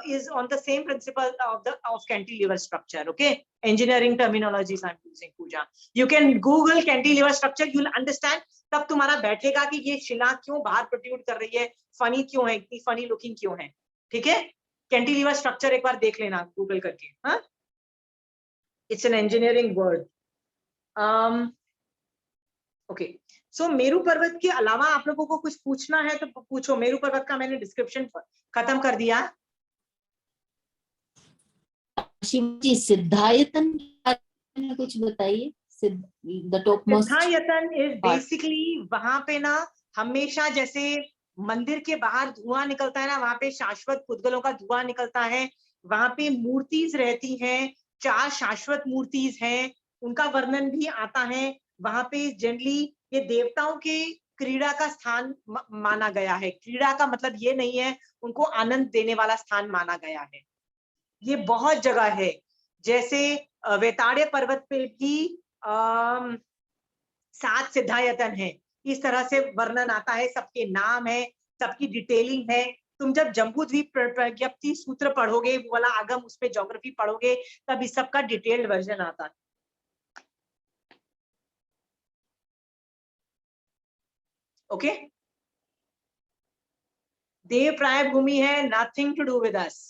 is on the same principle of cantilever structure. Okay, engineering terminologies I'm using, Pooja. You can Google cantilever structure, you'll understand. तब तुम्हारा बैठेगा कि ये शिला क्यों बाहर प्रोट्रूड कर रही है, फनी क्यों है, इतनी फनी लुकिंग क्यों है. ठीक है, कैंटिलीवर स्ट्रक्चर एक बार देख लेना गूगल करके, हाँ, it's an engineering word. Okay, so Meru Parvat के अलावा आप लोगों को कुछ पूछना है तो पूछो। मेरू पर्वत का मैंने डिस्क्रिप्शन खत्म कर दिया। शिवजी सिद्धायतन में कुछ बताइए। The top most Siddhayatan is basically वहां पे ना हमेशा जैसे मंदिर के बाहर धुआं निकलता है ना, वहां पे शाश्वत पुद्गलों का धुआं निकलता है, वहां पे मूर्तिज रहती हैं, 4 शाश्वत मूर्तिज हैं, उनका वर्णन भी आता है। वहां पे जनरली ये देवताओं के क्रीड़ा का स्थान माना गया है। क्रीड़ा का मतलब ये नहीं है, उनको आनंद देने वाला स्थान माना गया है। ये बहुत जगह है, जैसे वेताड़े पर्वत पे भी 7 सिद्धायतन है, इस तरह से वर्णन आता है, सबके नाम है, सबकी डिटेलिंग है। तुम जब जम्बूद्वीप प्रज्ञप्ति सूत्र पढ़ोगे, वो वाला आगम, उसमें ज्योग्राफी पढ़ोगे, तब इस सबका डिटेल्ड वर्जन आता है। ओके, देव प्राय भूमि है, nothing to do with us.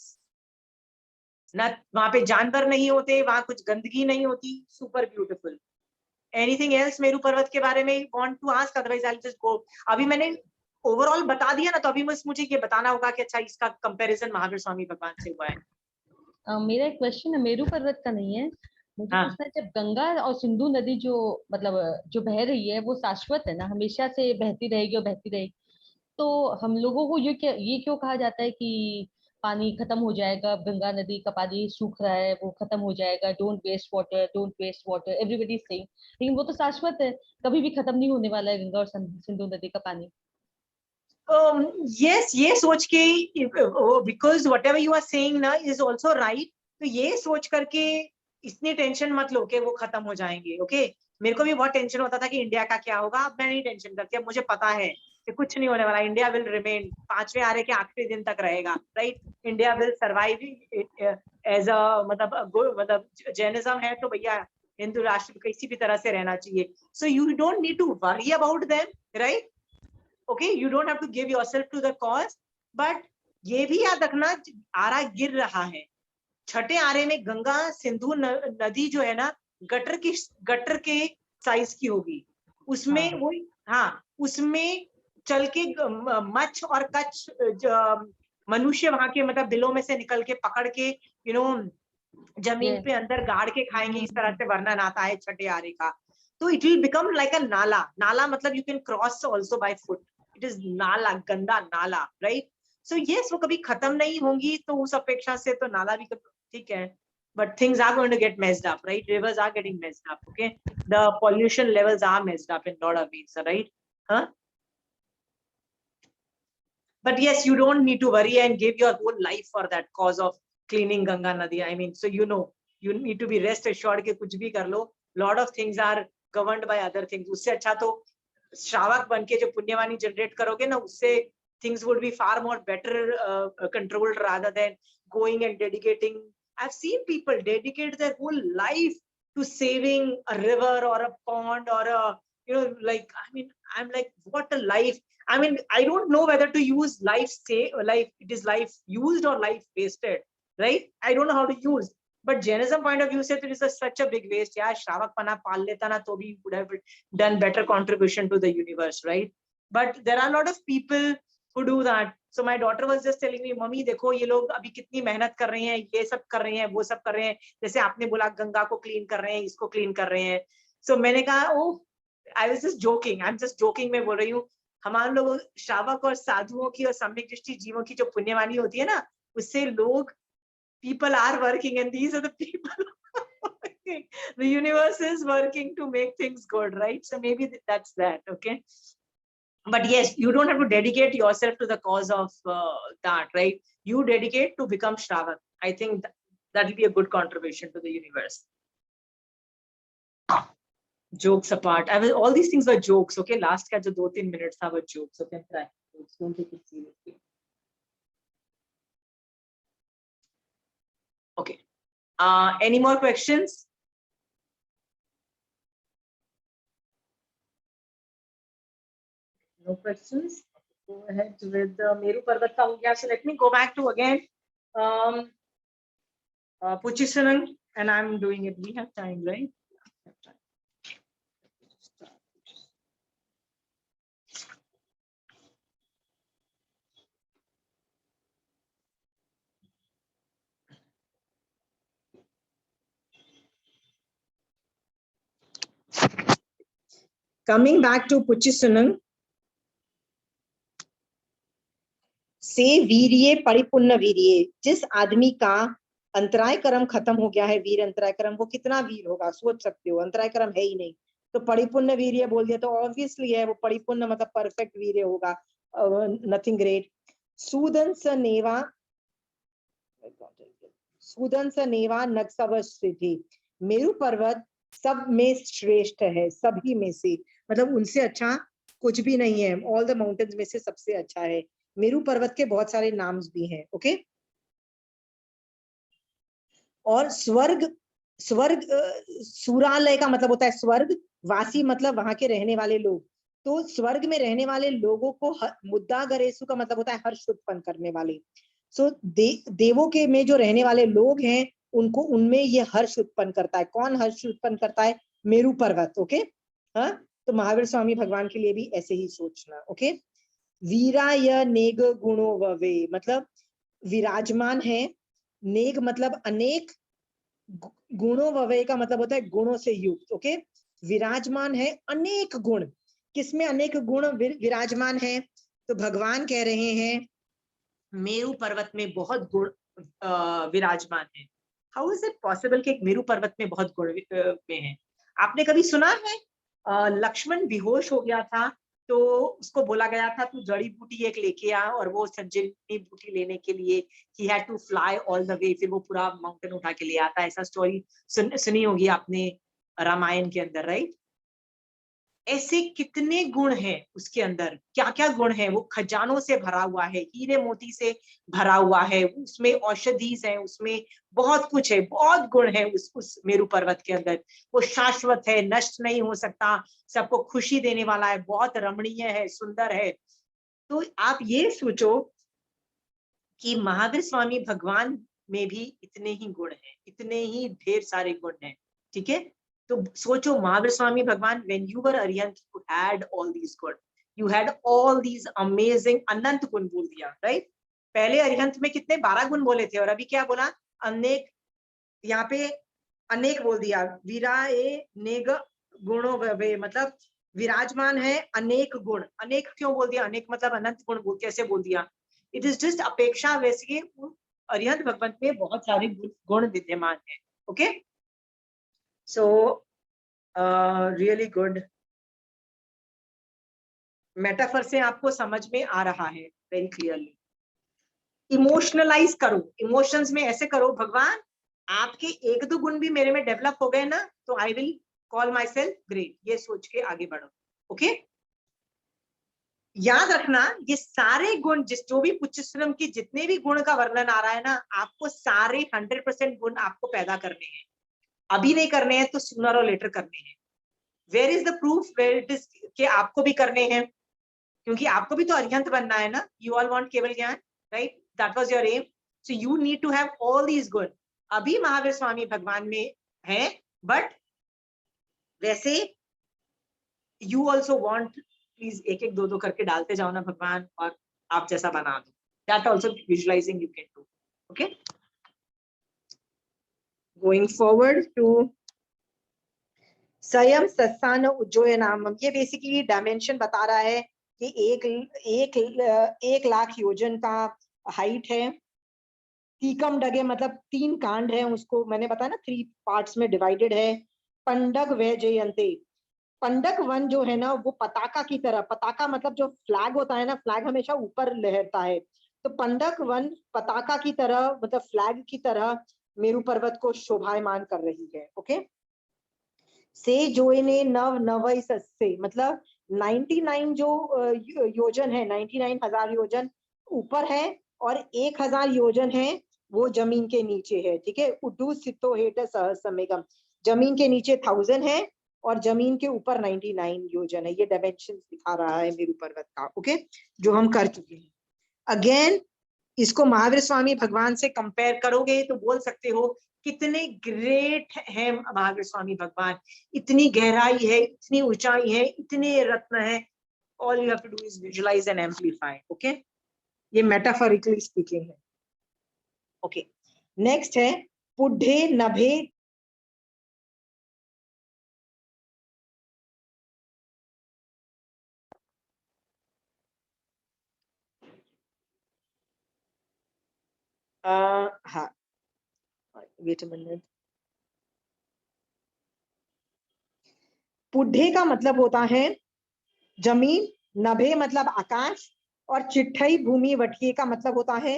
वहां पे जानवर नहीं होते, वहां कुछ गंदगी नहीं होती, super beautiful. Anything else Meru Parvat के बारे में want to ask, otherwise I just go. अभी मैंने ओवरऑल बता दिया ना, तो अभी मुझे ये बताना होगा कि अच्छा इसका कंपैरिजन महावीर स्वामी भगवान से हुआ है। मेरा एक क्वेश्चन है, मेरू पर्वत का नहीं है, मुझे हाँ। पूछना है, जब गंगा और सिंधु नदी जो मतलब जो बह रही है वो शाश्वत है ना, हमेशा से बहती रहेगी और बहती रहेगी, तो हम लोगों को ये क्यों कहा जाता है कि पानी खत्म हो जाएगा, गंगा नदी का पानी सूख रहा है, वो खत्म हो जाएगा, don't waste water, don't waste water, everybody is saying, लेकिन वो तो शाश्वत है, कभी भी खत्म नहीं होने वाला है गंगा और सिंधु नदी का पानी। yes, ये सोच के, because whatever you are saying ना is also right, तो ये सोच करके इतनी टेंशन मत लो कि वो खत्म हो जाएंगे। ओके, मेरे को भी बहुत टेंशन होता था कि इंडिया का क्या होगा, अब मैं नहीं टेंशन करती, अब मुझे पता है कि कुछ नहीं होने वाला। इंडिया विल रिमेन, 5वें आरे के आखिरी दिन तक रहेगा, right. India will survive as a मतलब जैनिज्म है तो भैया हिंदू राष्ट्र किसी भी तरह से रहना चाहिए। So you don't need to worry about them, right. Okay, you don't have to give yourself to the cause, but ये भी याद रखना, आरा गिर रहा है। छठे आरे में गंगा सिंधु नदी जो है ना, गटर के साइज की होगी, उसमें वो, हाँ, उसमें चल के मच्छ और कच्छ मनुष्य वहां के मतलब बिलों में से निकल के पकड़ के जमीन पे अंदर गाड़ के खाएंगे, इस तरह से वर्णन आता है छठे आरे का। तो इट विल बिकम लाइक अ नाला। नाला मतलब you can cross also by foot, it is नाला, गंदा नाला, राइट। सो यस, वो कभी खत्म नहीं होंगी, तो उस अपेक्षा से तो नाला भी ठीक है, but things are going to get messed up, right? Rivers are getting messed up, okay? The pollution levels are messed up in lot of ways, right? Huh? But yes, you don't need to worry and give your whole life for that cause of cleaning Ganga Nadi. I mean, so you need to be rest assured कि कुछ भी कर लो, lot of things are governed by other things. उससे अच्छा तो श्रावक बन के जो पुण्यवानी जनरेट करोगे ना, उससे things would be far more better controlled rather than going and dedicating. I've seen people dedicate their whole life to saving a river or a pond or a, like, I mean, I'm like, what a life. I mean, I don't know whether to use life it is life used or life wasted, right? I don't know how to use. But Jainism point of view says it is such a big waste. Yeah, Shravak Pana pal leta na to bhi would have done better contribution to the universe, right? But there are a lot of people who do that. So my daughter was just telling me, mummy देखो ये लोग अभी कितनी मेहनत कर रहे हैं, ये सब कर रहे हैं, वो सब कर रहे हैं, जैसे आपने बोला गंगा को क्लीन कर रहे हैं, इसको क्लीन कर रहे हैं। So मैंने कहा, oh, I was just joking. I'm just joking. मैं बोल रही हूँ, हमारे लोग श्रावक और साधुओं की और सम्यक दृष्टि जीवों की जो पुण्यवानी होती है ना, उससे लोग, people are working, and these are the people the universe is working to make things good, right? So maybe that's that, okay? But yes, you don't have to dedicate yourself to the cause of that, right? You dedicate to become Shravan. I think that will be a good contribution to the universe. Jokes apart, all these things were jokes, okay? Last ka jo 2-3 minutes tha were jokes, okay? Try. Don't take it seriously. Okay. Any more questions? No questions. Go ahead with Meru Parvat ka ho gaya. So let me go back to again Puchisanang, and I'm doing it. We have time, right? Coming back to Puchisanang, से वीर्ये परिपूर्ण वीर्ये, जिस आदमी का अंतराय कर्म खत्म हो गया है, वीर अंतराय कर्म, वो कितना वीर होगा सोच सकते हो, अंतराय कर्म है ही नहीं, तो परिपूर्ण वीर्य बोल दिया तो ऑब्वियसली है वो परिपूर्ण मतलब परफेक्ट वीर्य होगा, नथिंग ग्रेट। सुदंसनेवा नक्सवस्थिति, मेरु पर्वत सब में श्रेष्ठ है, सभी में से, मतलब उनसे अच्छा कुछ भी नहीं है, ऑल द माउंटेन्स में से सबसे अच्छा है। मेरु पर्वत के बहुत सारे नाम्स भी हैं, ओके। और स्वर्ग, सुरालय का मतलब होता है स्वर्ग, वासी मतलब वहां के रहने वाले लोग, तो स्वर्ग में रहने वाले लोगों को मुद्दा गरेसु का मतलब होता है हर्ष उत्पन्न करने वाले। सो देवों के में जो रहने वाले लोग हैं उनको, उनमें ये हर्ष उत्पन्न करता है। कौन हर्ष उत्पन्न करता है? मेरु पर्वत, ओके। हाँ, तो महावीर स्वामी भगवान के लिए भी ऐसे ही सोचना, ओके। वीराय नेग गुणो ववे, मतलब विराजमान है, नेग मतलब अनेक, गुणों ववे का मतलब होता है गुणों से युक्त, ओके। विराजमान है अनेक गुण, किसमें अनेक गुण विराजमान है? तो भगवान कह रहे हैं मेरु पर्वत में बहुत गुण विराजमान है। हाउ इज इट पॉसिबल कि मेरु पर्वत में बहुत गुण में है? आपने कभी सुना है लक्ष्मण बेहोश हो गया था तो उसको बोला गया था तू जड़ी बूटी एक लेके आ, और वो संजीवनी बूटी लेने के लिए he had to fly all the way, फिर वो पूरा माउंटेन उठा के ले आता है। ऐसा स्टोरी सुनी होगी आपने रामायण के अंदर, राइट? ऐसे कितने गुण हैं उसके अंदर, क्या क्या गुण है? वो खजानों से भरा हुआ है, हीरे मोती से भरा हुआ है, उसमें औषधीज है, उसमें बहुत कुछ है, बहुत गुण है उस मेरु पर्वत के अंदर। वो शाश्वत है, नष्ट नहीं हो सकता, सबको खुशी देने वाला है, बहुत रमणीय है, सुंदर है। तो आप ये सोचो कि महावीर स्वामी भगवान में भी इतने ही गुण हैं, इतने ही ढेर सारे गुण हैं, ठीक है। तो सोचो महावीर स्वामी भगवान, when you were Arihant, you had all these good, you had all these amazing, अनंत गुण बोल दिया, राइट? पहले अरिहंत में कितने 12 गुण बोले थे, और अभी क्या बोला? अनेक, यहाँ पे अनेक बोल दिया। वीराए नेग गुणों वे, मतलब विराजमान है अनेक गुण। अनेक क्यों बोल दिया? अनेक मतलब अनंत गुण बोल, कैसे बोल दिया? इट इज जस्ट अपेक्षा, वैसे अरिहंत भगवंत में बहुत सारे गुण विद्यमान है, okay. So really good metaphor से आपको समझ में आ रहा है वेरी क्लियरली। इमोशनलाइज करो, इमोशंस में ऐसे करो, भगवान आपके एक दो गुण भी मेरे में डेवलप हो गए ना तो I will call my self great, ये सोच के आगे बढ़ो, ओके। याद रखना ये सारे गुण, जो भी पुच्छस्त्रम की जितने भी गुण का वर्णन आ रहा है ना, आपको सारे 100% गुण आपको पैदा करने हैं। अभी नहीं करने हैं तो सूनर और लेटर करने हैं। Where is the proof where it is कि आपको भी करने हैं? क्योंकि आपको भी तो अरिहंत बनना है ना। यू ऑल वांट केवल ज्ञान, right? That was your aim. So you need to have all these गुण। अभी महावीर स्वामी भगवान में है, बट वैसे यू ऑल्सो वांट, प्लीज एक एक दो दो करके डालते जाओ ना भगवान, और आप जैसा बना दो। That also visualising you can do, okay. Going forward to स्वयं सत्सान उज्जोय नामम, ये बेसिकली डायमेंशन बता रहा है कि 1 लाख योजन का हाइट है। तीकम डगे मतलब 3 कांड है, उसको मैंने बताया ना 3 पार्ट्स में डिवाइडेड है। पंडग वे जयंते, पंडक वन जो है ना वो पताका की तरह, पताका मतलब जो फ्लैग होता है ना, फ्लैग हमेशा ऊपर लहरता है, तो पंडक वन पताका की तरह मतलब फ्लैग की तरह मेरु पर्वत को शोभायमान कर रही है, ओके। से जोने नव नवई सस्से, मतलब 99 जो योजन है, 99,000 योजन ऊपर है और 1,000 योजन है वो जमीन के नीचे है, ठीक है। उड्डू सितो हेट सहस्रमेघम, जमीन के नीचे 1000 है और जमीन के ऊपर 99 योजन है। ये डायमेंशन दिखा रहा है मेरु पर्वत का, ओके, जो हम कर चुके हैं। अगेन इसको महावीर स्वामी भगवान से कंपेयर करोगे तो बोल सकते हो कितने ग्रेट है महावीर स्वामी भगवान, इतनी गहराई है, इतनी ऊंचाई है, इतने रत्न है. All you have to do is visualize and amplify. Okay, ये metaphorically speaking है. Okay, next है पुढे नभे. हाँ, wait a minute. पुढे का मतलब होता है जमीन, नभे मतलब आकाश, और चिट्ठई भूमि वटके का मतलब होता है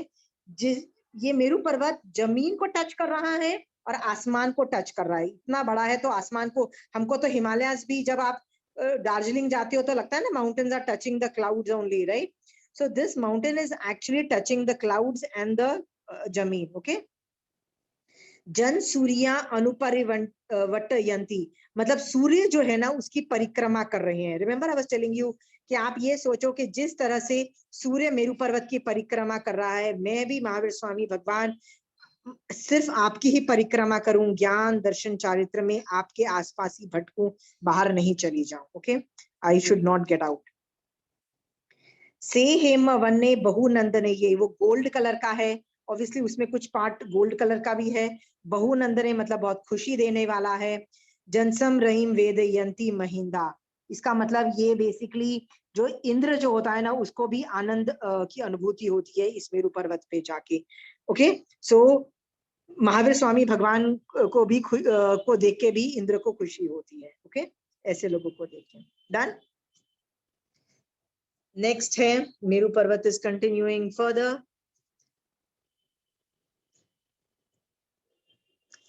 ये मेरू पर्वत जमीन को टच कर रहा है और आसमान को टच कर रहा है. इतना बड़ा है तो आसमान को, हमको तो हिमालयस भी, जब आप दार्जिलिंग जाते हो तो लगता है ना mountains are touching the clouds only, right? So this mountain is actually touching the clouds and the जमीन. ओके, जन सूर्या अनुपरिवटयंती मतलब सूर्य जो है ना उसकी परिक्रमा कर रहे हैं. Remember I was telling you कि आप ये सोचो कि जिस तरह से सूर्य मेरू पर्वत की परिक्रमा कर रहा है, मैं भी महावीर स्वामी भगवान सिर्फ आपकी ही परिक्रमा करूं, ज्ञान दर्शन चारित्र में आपके आसपास ही भटकूं, बाहर नहीं चली जाऊं. Okay, I should not get out. से हेम वन्ने बहुनंदने, ये वो गोल्ड कलर का है, ऑब्वियसली उसमें कुछ पार्ट गोल्ड कलर का भी है. बहुनंदने मतलब बहुत खुशी देने वाला है. जनसम रहीम वेदयंती महिंदा, इसका मतलब ये बेसिकली जो इंद्र जो होता है ना उसको भी आनंद की अनुभूति होती है इस मेरू पर्वत पे जाके. ओके, सो महावीर स्वामी भगवान को भी को देख के भी इंद्र को खुशी होती है. ओके, ऐसे लोगों को देख के. डन. नेक्स्ट है मेरू पर्वत इज कंटिन्यूइंग फर्दर.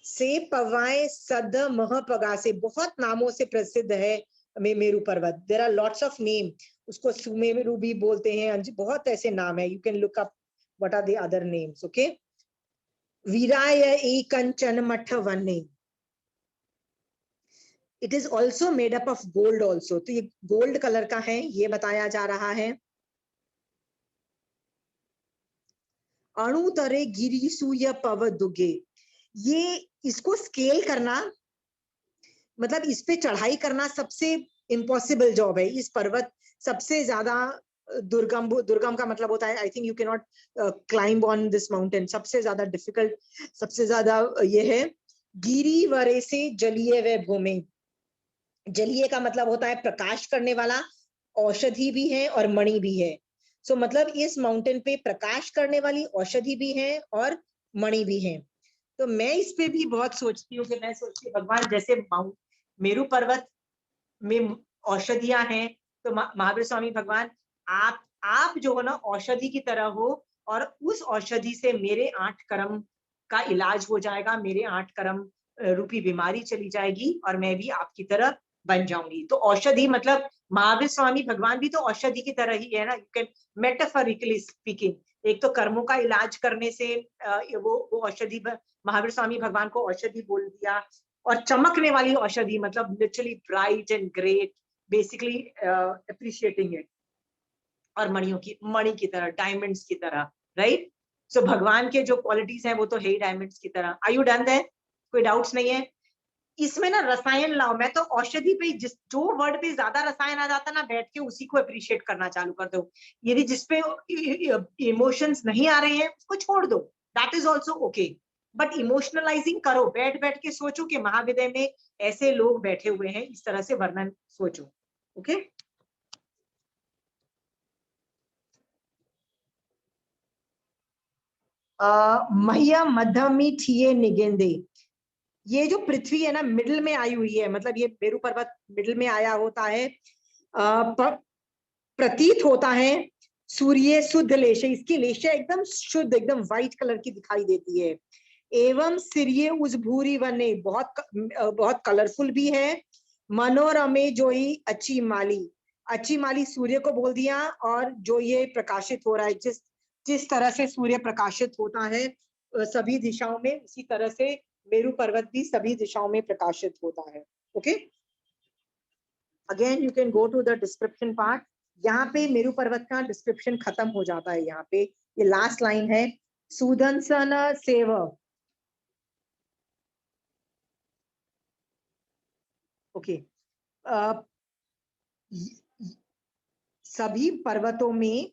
से पवाए सद महपगा से, बहुत नामों से प्रसिद्ध है Meru Parvat. There are lots of name. उसको सुमेरु भी बोलते हैं, बहुत ऐसे नाम है. You can look up what are the other names. Okay, वीराय ए कंचन मठ वन्ने, it is also made up of gold also. तो ये गोल्ड कलर का है ये बताया जा रहा है. अणु तरे गिरिसूय पव दुगे, ये इसको स्केल करना मतलब इस पे चढ़ाई करना सबसे इम्पॉसिबल जॉब है. इस पर्वत सबसे ज्यादा दुर्गम, दुर्गम का मतलब होता है I think you can not climb on this mountain. सबसे ज्यादा डिफिकल्ट, सबसे ज्यादा ये है. गिरी वरे से जलीय व भूमि, जलीय का मतलब होता है प्रकाश करने वाला, औषधि भी है और मणि भी है. सो मतलब इस माउंटेन पे प्रकाश करने वाली औषधि भी है और मणि भी है. तो मैं इस पे भी बहुत सोचती हूँ कि मैं सोचती हूँ भगवान जैसे मेरू पर्वत में औषधियां हैं तो महावीर स्वामी भगवान आप जो हो ना औषधि की तरह हो, और उस औषधि से मेरे 8 कर्म का इलाज हो जाएगा, मेरे 8 कर्म रूपी बीमारी चली जाएगी और मैं भी आपकी तरह बन जाऊंगी. तो औषधि मतलब महावीर स्वामी भगवान भी तो औषधि की तरह ही है ना. यू कैन मेटाफोरिकली स्पीकिंग, एक तो कर्मों का इलाज करने से वो औषधि, महावीर स्वामी भगवान को औषधि बोल दिया. और चमकने वाली औषधि मतलब literally bright and great, basically appreciating it. और मणि की तरह, डायमंड्स की तरह, राइट? सो भगवान के जो क्वालिटीज हैं वो तो है ही डायमंड्स की तरह. Are you done there? कोई डाउट्स नहीं है? इसमें ना रसायन लाओ. मैं तो औषधि पे जो वर्ड पे ज्यादा रसायन आ जाता ना, बैठ के उसी को अप्रिशिएट करना चालू कर दो. यदि जिसपे इमोशंस नहीं आ रहे हैं उसको छोड़ दो, that is also okay. But emotionalising करो, बैठ बैठ के सोचो कि महाविद्य में ऐसे लोग बैठे हुए हैं, इस तरह से वर्णन सोचो. ओके, महिया मध्यमी ठिये निगेंदे, ये जो पृथ्वी है ना मिडिल में आई हुई है, मतलब ये मेरू पर्वत मिडिल में आया होता है. प्रतीत होता है सूर्य शुद्ध लेशे, इसकी लेशे एकदम शुद्ध, एकदम व्हाइट कलर की दिखाई देती है. एवं सिरिये उस भूरी वने, बहुत कलरफुल भी है. मनोरमे जो ही अच्छी माली सूर्य को बोल दिया. और जो ये प्रकाशित हो रहा है, जिस तरह से सूर्य प्रकाशित होता है सभी दिशाओं में, उसी तरह से मेरू पर्वत भी सभी दिशाओं में प्रकाशित होता है. Okay, again you can go to the description part. यहाँ पे मेरू पर्वत का डिस्क्रिप्शन खत्म हो जाता है. यहाँ पे ये लास्ट लाइन है, सुदर्शन सेव। ओके, सभी पर्वतों में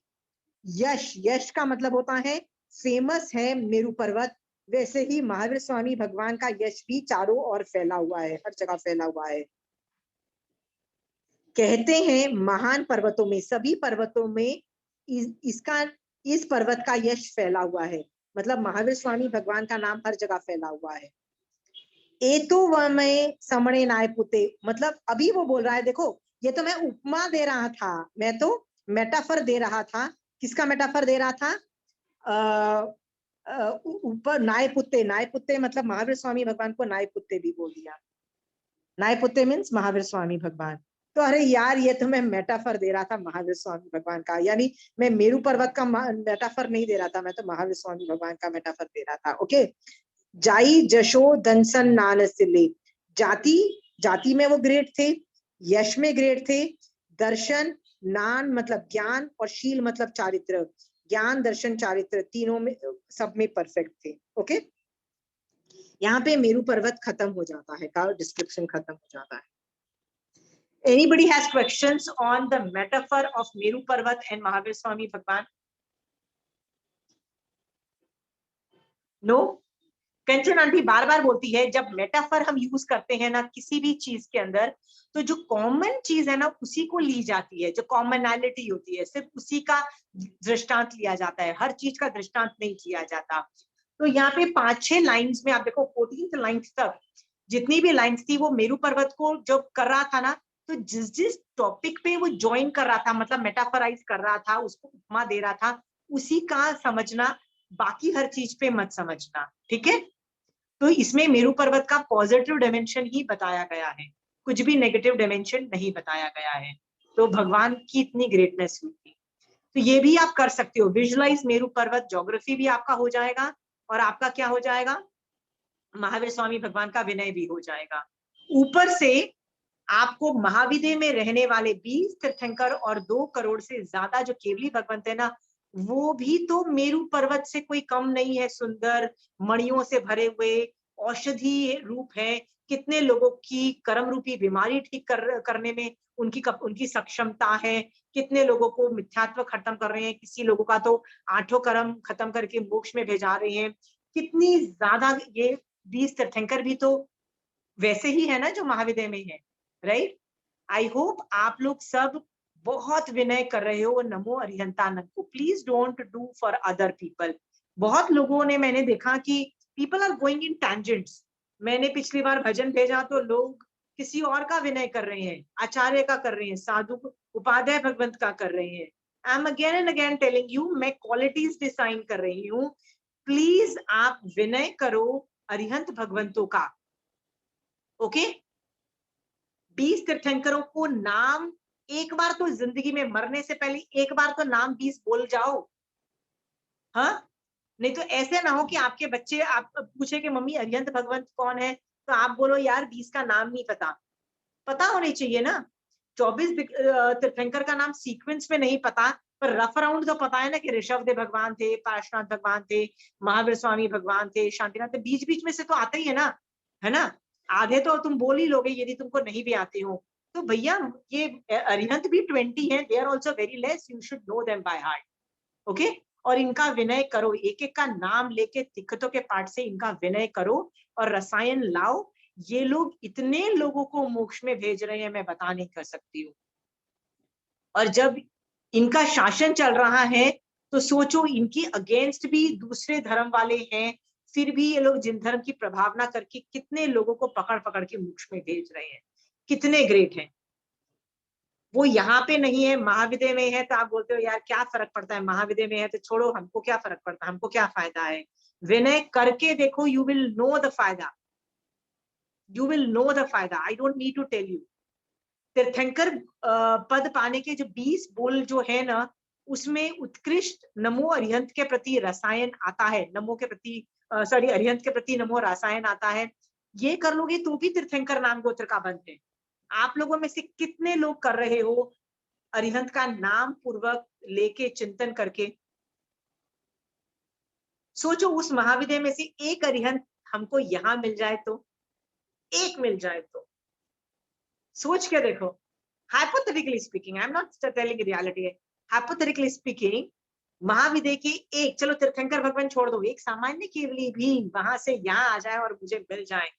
यश, यश का मतलब होता है फेमस है मेरू पर्वत, वैसे ही महावीर स्वामी भगवान का यश भी चारों ओर फैला हुआ है, हर जगह फैला हुआ है। कहते हैं महान पर्वतों में, सभी पर्वतों में इस पर्वत का यश फैला हुआ है, मतलब महावीर स्वामी भगवान का नाम हर जगह फैला हुआ है। ए तो वह मैं समणे नाय पुते, मतलब अभी वो बोल रहा है, देखो ये तो मैं उपमा दे रहा था, मैं तो मेटाफर दे रहा था। किसका मेटाफर दे रहा था? ऊपर नाय पुत्ते, नाय पुत्ते मतलब महावीर स्वामी भगवान को नाय पुत्ते भी बोल दिया। नाय पुत्ते मीन्स महावीर स्वामी भगवान। तो अरे यार, ये तो मैं मेटाफर दे रहा था महावीर स्वामी भगवान का, यानी मैं मेरू पर्वत का मेटाफर नहीं दे रहा था, मैं तो महावीर स्वामी भगवान का मेटाफर दे रहा था। ओके, जाई जशो धनसन नानसिले, जाति, जाति में वो ग्रेट थे, यश में ग्रेट थे, दर्शन, नान मतलब ज्ञान, और शील मतलब चारित्र, ज्ञान दर्शन चारित्र तीनों में, सब में परफेक्ट थे। ओके, यहाँ पे मेरू पर्वत खत्म हो जाता है, का डिस्क्रिप्शन खत्म हो जाता है। Anybody has questions on the metaphor of Meru Parvat and Mahavir Swami Bhagwan? No? Kanchan aunty बार बार बोलती है, जब मेटाफर हम यूज करते हैं ना किसी भी चीज के अंदर, तो जो कॉमन चीज है ना उसी को ली जाती है, जो कॉमनैलिटी होती है सिर्फ उसी का दृष्टांत लिया जाता है, हर चीज का दृष्टांत नहीं किया जाता। तो यहाँ पे 5-6 लाइंस में आप देखो, 14th लाइंस तक जितनी भी लाइंस थी वो मेरू पर्वत को जो कर रहा था ना, तो जिस जिस टॉपिक पे वो ज्वाइन कर रहा था, मतलब मेटाफराइज कर रहा था, उसको उपमा दे रहा था, उसी का समझना, बाकी हर चीज पे मत समझना। ठीक है, तो इसमें मेरू पर्वत का पॉजिटिव डायमेंशन ही बताया गया है, कुछ भी नेगेटिव डायमेंशन नहीं बताया गया है। तो भगवान की इतनी ग्रेटनेस हुई थी। तो ये भी आप कर सकते हो, विजुअलाइज मेरू पर्वत, ज्योग्राफी भी आपका हो जाएगा, और आपका क्या हो जाएगा, महावीर स्वामी भगवान का विनय भी हो जाएगा। ऊपर से आपको महाविदय में रहने वाले 20 तीर्थंकर और 2 करोड़ से ज्यादा जो केवली भगवंत है ना, वो भी तो मेरू पर्वत से कोई कम नहीं है, सुंदर मणियों से भरे हुए, औषधि रूप है, कितने लोगों की कर्म रूपी बीमारी ठीक करने में उनकी सक्षमता है, कितने लोगों को मिथ्यात्व खत्म कर रहे हैं, किसी लोगों का तो 8 कर्म खत्म करके मोक्ष में भेजा रहे हैं। कितनी ज्यादा, ये 20 तीर्थंकर भी तो वैसे ही है ना जो महाविदय में है, राइट। आई होप आप लोग सब बहुत विनय कर रहे हो नमो अरिहंतानंद को। Please don't do for other people. बहुत लोगों ने, मैंने देखा कि people are going in tangents. मैंने पिछली बार भजन भेजा तो लोग किसी और का विनय कर रहे हैं, आचार्य का कर रहे हैं, साधु उपाध्याय भगवंत का कर रहे हैं। I M again and again telling you, मैं क्वालिटीज डिसाइन कर रही हूँ। प्लीज आप विनय करो अरिहंत भगवंतों का। ओके, 20 तीर्थंकरों को नाम, एक बार तो जिंदगी में मरने से पहले एक बार तो नाम 20 बोल जाओ। हाँ, नहीं तो ऐसे ना हो कि आपके बच्चे आप पूछे कि मम्मी अरिहंत भगवंत कौन है, तो आप बोलो यार 20 का नाम नहीं पता। पता होनी चाहिए ना। 24 तीर्थंकर का नाम सीक्वेंस में नहीं पता, पर रफ अराउंड तो पता है ना कि ऋषभदेव भगवान थे, पार्श्वनाथ भगवान थे, महावीर स्वामी भगवान थे, शांतिनाथ, बीच बीच में से तो आते ही है ना। आधे तो तुम बोल ही लोगे यदि तुमको नहीं भी आते हो। तो भैया ये अरिहंत भी 20 है, they are also very less, you should know them by heart. Okay, और इनका विनय करो, एक एक का नाम लेके तिक्कतों के पाठ से इनका विनय करो और रसायन लाओ। ये लोग इतने लोगों को मोक्ष में भेज रहे हैं, मैं बता नहीं कर सकती हूँ। और जब इनका शासन चल रहा है तो सोचो, इनकी अगेंस्ट भी दूसरे धर्म वाले हैं, फिर भी ये लोग जिन धर्म की प्रभावना करके कितने लोगों को पकड़ पकड़ के मोक्ष में भेज रहे हैं, कितने ग्रेट हैं। वो यहाँ पे नहीं है, महाविदय में है, तो आप बोलते हो यार क्या फर्क पड़ता है, महाविदय में है तो छोड़ो, हमको क्या फर्क पड़ता है, हमको क्या फायदा है। विनय करके देखो, यू विल नो द फायदा, यू विल नो द फायदा। I don't need to tell you. तीर्थंकर पद पाने के जो 20 बोल जो है ना, उसमें उत्कृष्ट नमो अरिहंत के प्रति रसायन आता है, नमो के प्रति सॉरी अरिहंत के प्रति नमो रसायन आता है। ये कर लोगे तो भी तीर्थंकर नाम गोत्र का बंध है। आप लोगों में से कितने लोग कर रहे हो अरिहंत का नाम पूर्वक लेके चिंतन करके? सोचो उस महाविद्यालय में से एक अरिहंत हमको यहाँ मिल जाए तो, एक मिल जाए तो, सोच के देखो। Hypothetically speaking, I am not telling reality, hypothetically speaking, महाविद्यालय के एक, चलो तीर्थंकर भगवान छोड़ दो, एक सामान्य केवली भी वहां से यहाँ आ जाए और मुझे मिल जाए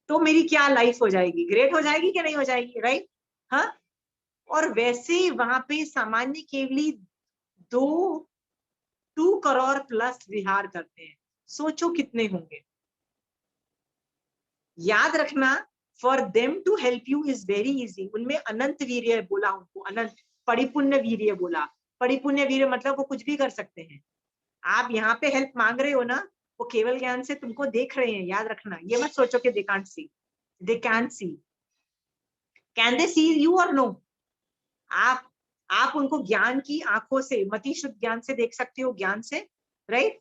तो मेरी क्या लाइफ हो जाएगी, ग्रेट हो जाएगी कि नहीं हो जाएगी, राइट? हाँ, और वैसे वहां पे सामान्य केवली 2 करोड़ प्लस विहार करते हैं, सोचो कितने होंगे। याद रखना, for them to help you is very easy. उनमें अनंत वीर्य बोला, उनको अनंत परिपुण्य वीर्य बोला। परिपुण्य वीर्य मतलब वो कुछ भी कर सकते हैं। आप यहाँ पे हेल्प मांग रहे हो ना, वो केवल ज्ञान से तुमको देख रहे हैं, याद रखना। ये मत सोचो कि they can't see, they can see. Can they see you और नो? आप उनको ज्ञान की आंखों से, मति शुद्ध ज्ञान से देख सकते हो, ज्ञान से, राइट?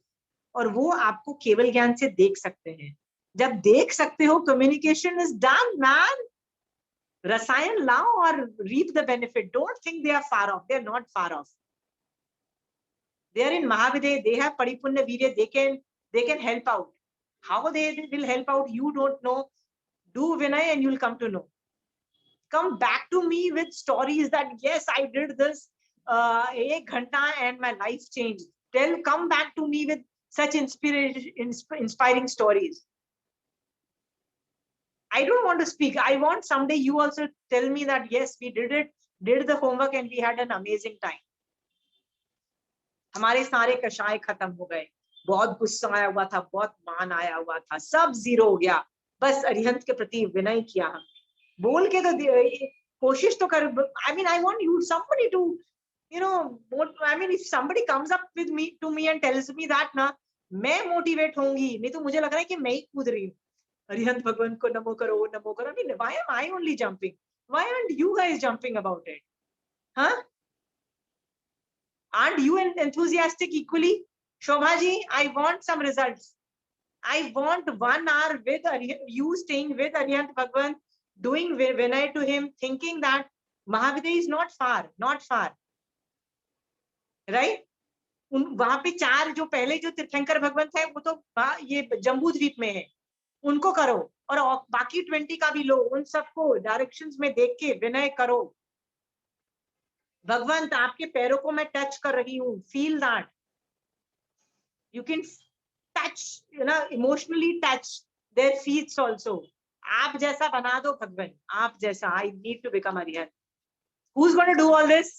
और वो आपको केवल ज्ञान से देख सकते हैं। जब देख सकते हो, कम्युनिकेशन इज डन मैन। रसायन लाओ और reap the benefit. Don't think they are far off, they are not far off. They are in Mahavidya, they have Paripunna Virya, they can help out. How they will help out, you don't know. Do Vinay and you'll come to know. Come back to me with stories that yes, I did this 1 ghanta and my life changed. Come back to me with such inspiring stories. I don't want to speak. I want someday you also tell me that yes, we did it, did the homework and we had an amazing time. हमारे सारे कषाय खत्म हो गए, बहुत गुस्सा आया हुआ था, बहुत मान आया हुआ था, सब जीरो हो गया। बस अरिहंत के प्रति विनय किया। हम बोल के तो कोशिश तो कर। I mean, I want you somebody to, you know, I mean, if somebody comes up with me to me and tells me that ना, मैं मोटिवेट होंगी। नहीं तो मुझे लग रहा है कि मैं ही कूद रही हूँ। अरिहंत भगवान को नमो करो, नमो करो। I mean, why am I only jumping? Why aren't you guys jumping about it? Huh? Aren't you enthusiastic equally? Shobha ji, I want some results. I want 1 hour with you staying with Arihant Bhagwan, doing Vinay to him, thinking that Mahavidya is not far, not far. Right? वहां पे 4 जो पहले जो तीर्थंकर भगवान थे, वो तो ये जम्बू द्वीप में है, उनको करो। और बाकी 20 का भी लो, उन सबको डायरेक्शंस में देख के विनय करो। भगवंत, आपके पैरों को मैं टच कर रही हूँ, feel that. You can touch, you know, emotionally touch their feet also. आप जैसा बना दो भगवान, आप जैसा। I need to become Arihant. Who is going to do all this?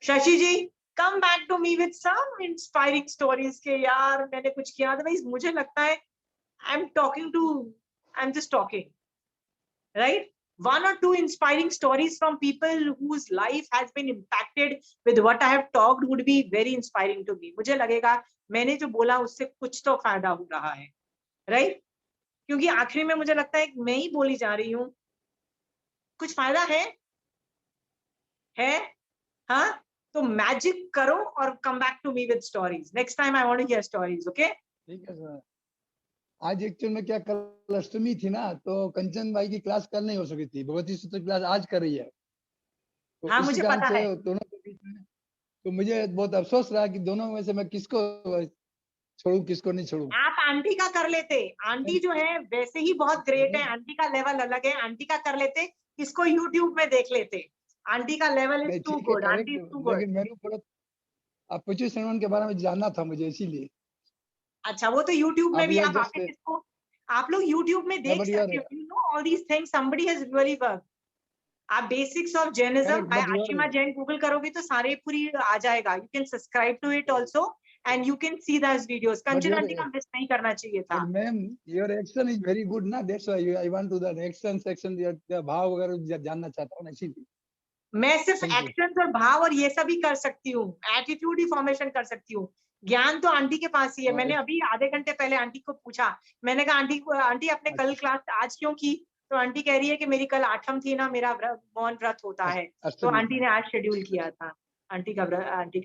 Shashi ji, come back to me with some inspiring stories के यार मैंने कुछ किया। अदरवाइज मुझे लगता है I am just talking, right? 1 or 2 inspiring stories from people whose life has been impacted with what I have talked would be very inspiring to me. मुझे लगेगा मैंने जो बोला उससे कुछ तो फायदा हो रहा है, राइट? क्योंकि आखिरी में मुझे लगता है मैं ही बोली जा रही हूँ, कुछ फायदा है? हाँ, तो मैजिक करो और come back to me with stories. Next time I want to hear stories, okay? ठीक है सर। आज एक्चुअल में क्या, कल अष्टमी थी ना, तो कंचन भाई की क्लास कल नहीं हो सकी थी। भगवती सूत्र क्लास आज कर रही है। तो हाँ, मुझे पता है। दोनों के बीच में तो मुझे बहुत अफसोस रहा कि दोनों में से मैं किसको छोड़ू, किसको नहीं छोड़ू। आप आंटी का कर लेते। आंटी जो है वैसे ही बहुत ग्रेट है, आंटी का लेवल अलग है। आंटी का कर लेते, इसको यूट्यूब में देख लेते। आंटी का level is too good, aunty is too good. लेकिन मेरे ऊपर आप पृथ्वी शर्मन के बारे में जानना था मुझे, इसीलिए। अच्छा, वो तो YouTube में भी आप लोग YouTube में देख सकते हो। You know all these things, somebody has really worked. आप basics of Jainism by Ashima Jain Google करोगे तो सारे पूरी आ जाएगा। You can subscribe to it also and you can see those videos. Kanchan aunty का मिस नहीं करना चाहिए था। Ma'am, your action is very good ना, that's why I want to the action section, भाव वगैरह जानना चाहता हूँ, इसीलिए। मैं सिर्फ एक्शंस और भाव और ये सब ही कर सकती हूँ, एटीट्यूड ही फॉर्मेशन कर सकती हूँ। ज्ञान तो आंटी के पास ही है। मैंने अभी आधे घंटे पहले आंटी को पूछा, मैंने कहा आंटी आपने कल क्लास आज क्यों की? तो आंटी कह रही है कि मेरी कल 8वीं थी ना, मेरा मौन व्रत होता है, तो आंटी ने आज शेड्यूल किया था। आंटी का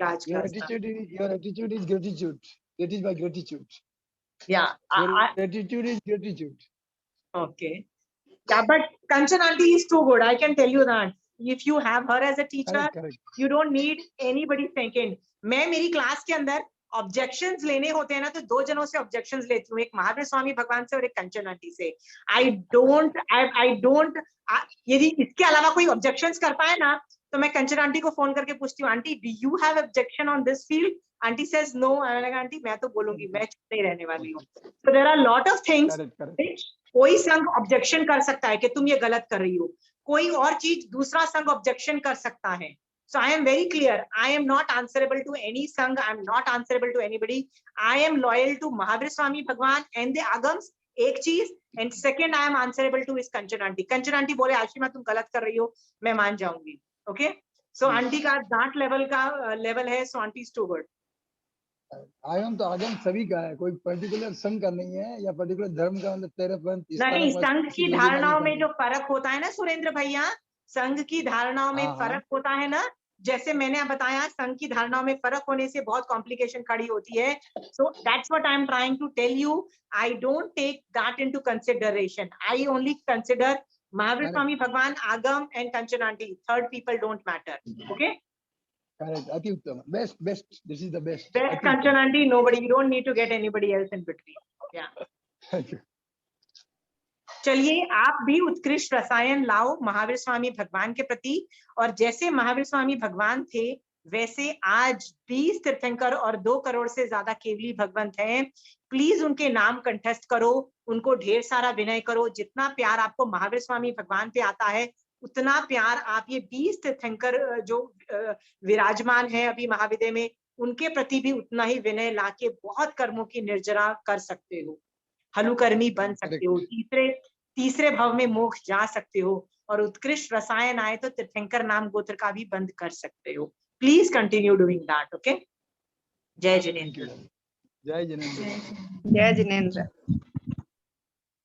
आज your attitude is gratitude. That is my gratitude. Yeah, your attitude is gratitude. Okay. Yeah, but Kanchan aunty is too good. I can tell you that. If you have her as a teacher, correct. You don't need anybody second. मैं मेरी class के अंदर objections लेने होते हैं ना तो 2 जनों से ऑब्जेक्शंस लेती हूँ, एक महावीर स्वामी भगवान से और एक कंचन आंटी से। आई डोंट यदि इसके अलावा कोई ऑब्जेक्शंस कर पाए ना तो मैं कंचन आंटी को फोन करके पूछती हूँ, aunty do you have objection on this field? Aunty says no. Aunty मैं तो बोलूंगी, मैं चुप नहीं रहने वाली हूँ। So there are lot of things कोई संघ ऑब्जेक्शन कर सकता है कि तुम ये गलत कर रही हो, कोई और चीज दूसरा संघ ऑब्जेक्शन कर सकता है। So I am very clear. I am not answerable to any Sangh. I am not answerable to anybody. I am loyal to Mahavir Swami Bhagwan and the Agams. एक चीज, and second I am answerable to is Kanchan Aunty. Kanchan Aunty बोले आशीमा तुम गलत कर रही हो, मैं मान जाऊंगी। Okay? So आंटी का that level का level है, so aunty is too good. आगम तो आगम सभी का है, कोई पर्टिकुलर संघ का नहीं है या पर्टिकुलर धर्म का, मतलब तेरह पंथ नहीं, संघ की धारणाओं में जो फर्क होता है ना सुरेंद्र भैया, संघ की धारणाओं में फर्क होता है ना, जैसे मैंने बताया संघ की धारणाओं में फर्क होने से बहुत कॉम्प्लिकेशन खड़ी होती है। So that's what I am trying to tell you. I don't take that into consideration. I only consider Mahavir Swami Bhagwan, Agam and Kanchan aunty. Third people don't matter. Okay, correct, अति उत्तम, best best, this is the best. Best Kanchan aunty, nobody, you don't need to get anybody else in between. Yeah thank you. चलिए आप भी उत्कृष्ट रसायन लाओ महावीर स्वामी भगवान के प्रति, और जैसे महावीर स्वामी भगवान थे वैसे आज 20 तीर्थंकर और 2 करोड़ से ज्यादा केवली भगवंत हैं। प्लीज उनके नाम कंठस्थ करो, उनको ढेर सारा विनय करो। जितना प्यार आपको महावीर स्वामी भगवान पे आता है उतना प्यार आप ये 20 तीर्थंकर जो विराजमान है अभी महाविद्य में, उनके प्रति भी उतना ही विनय लाके बहुत कर्मों की निर्जरा कर सकते हो, हलुकर्मी बन सकते हो, तीसरे भव में मोक्ष जा सकते हो, और उत्कृष्ट रसायन आए तो तीर्थंकर नाम गोत्र का भी बंद कर सकते हो। Please continue doing that. Okay, जय जिनेंद्र। जय जिनेंद्र। जय जिनेंद्र।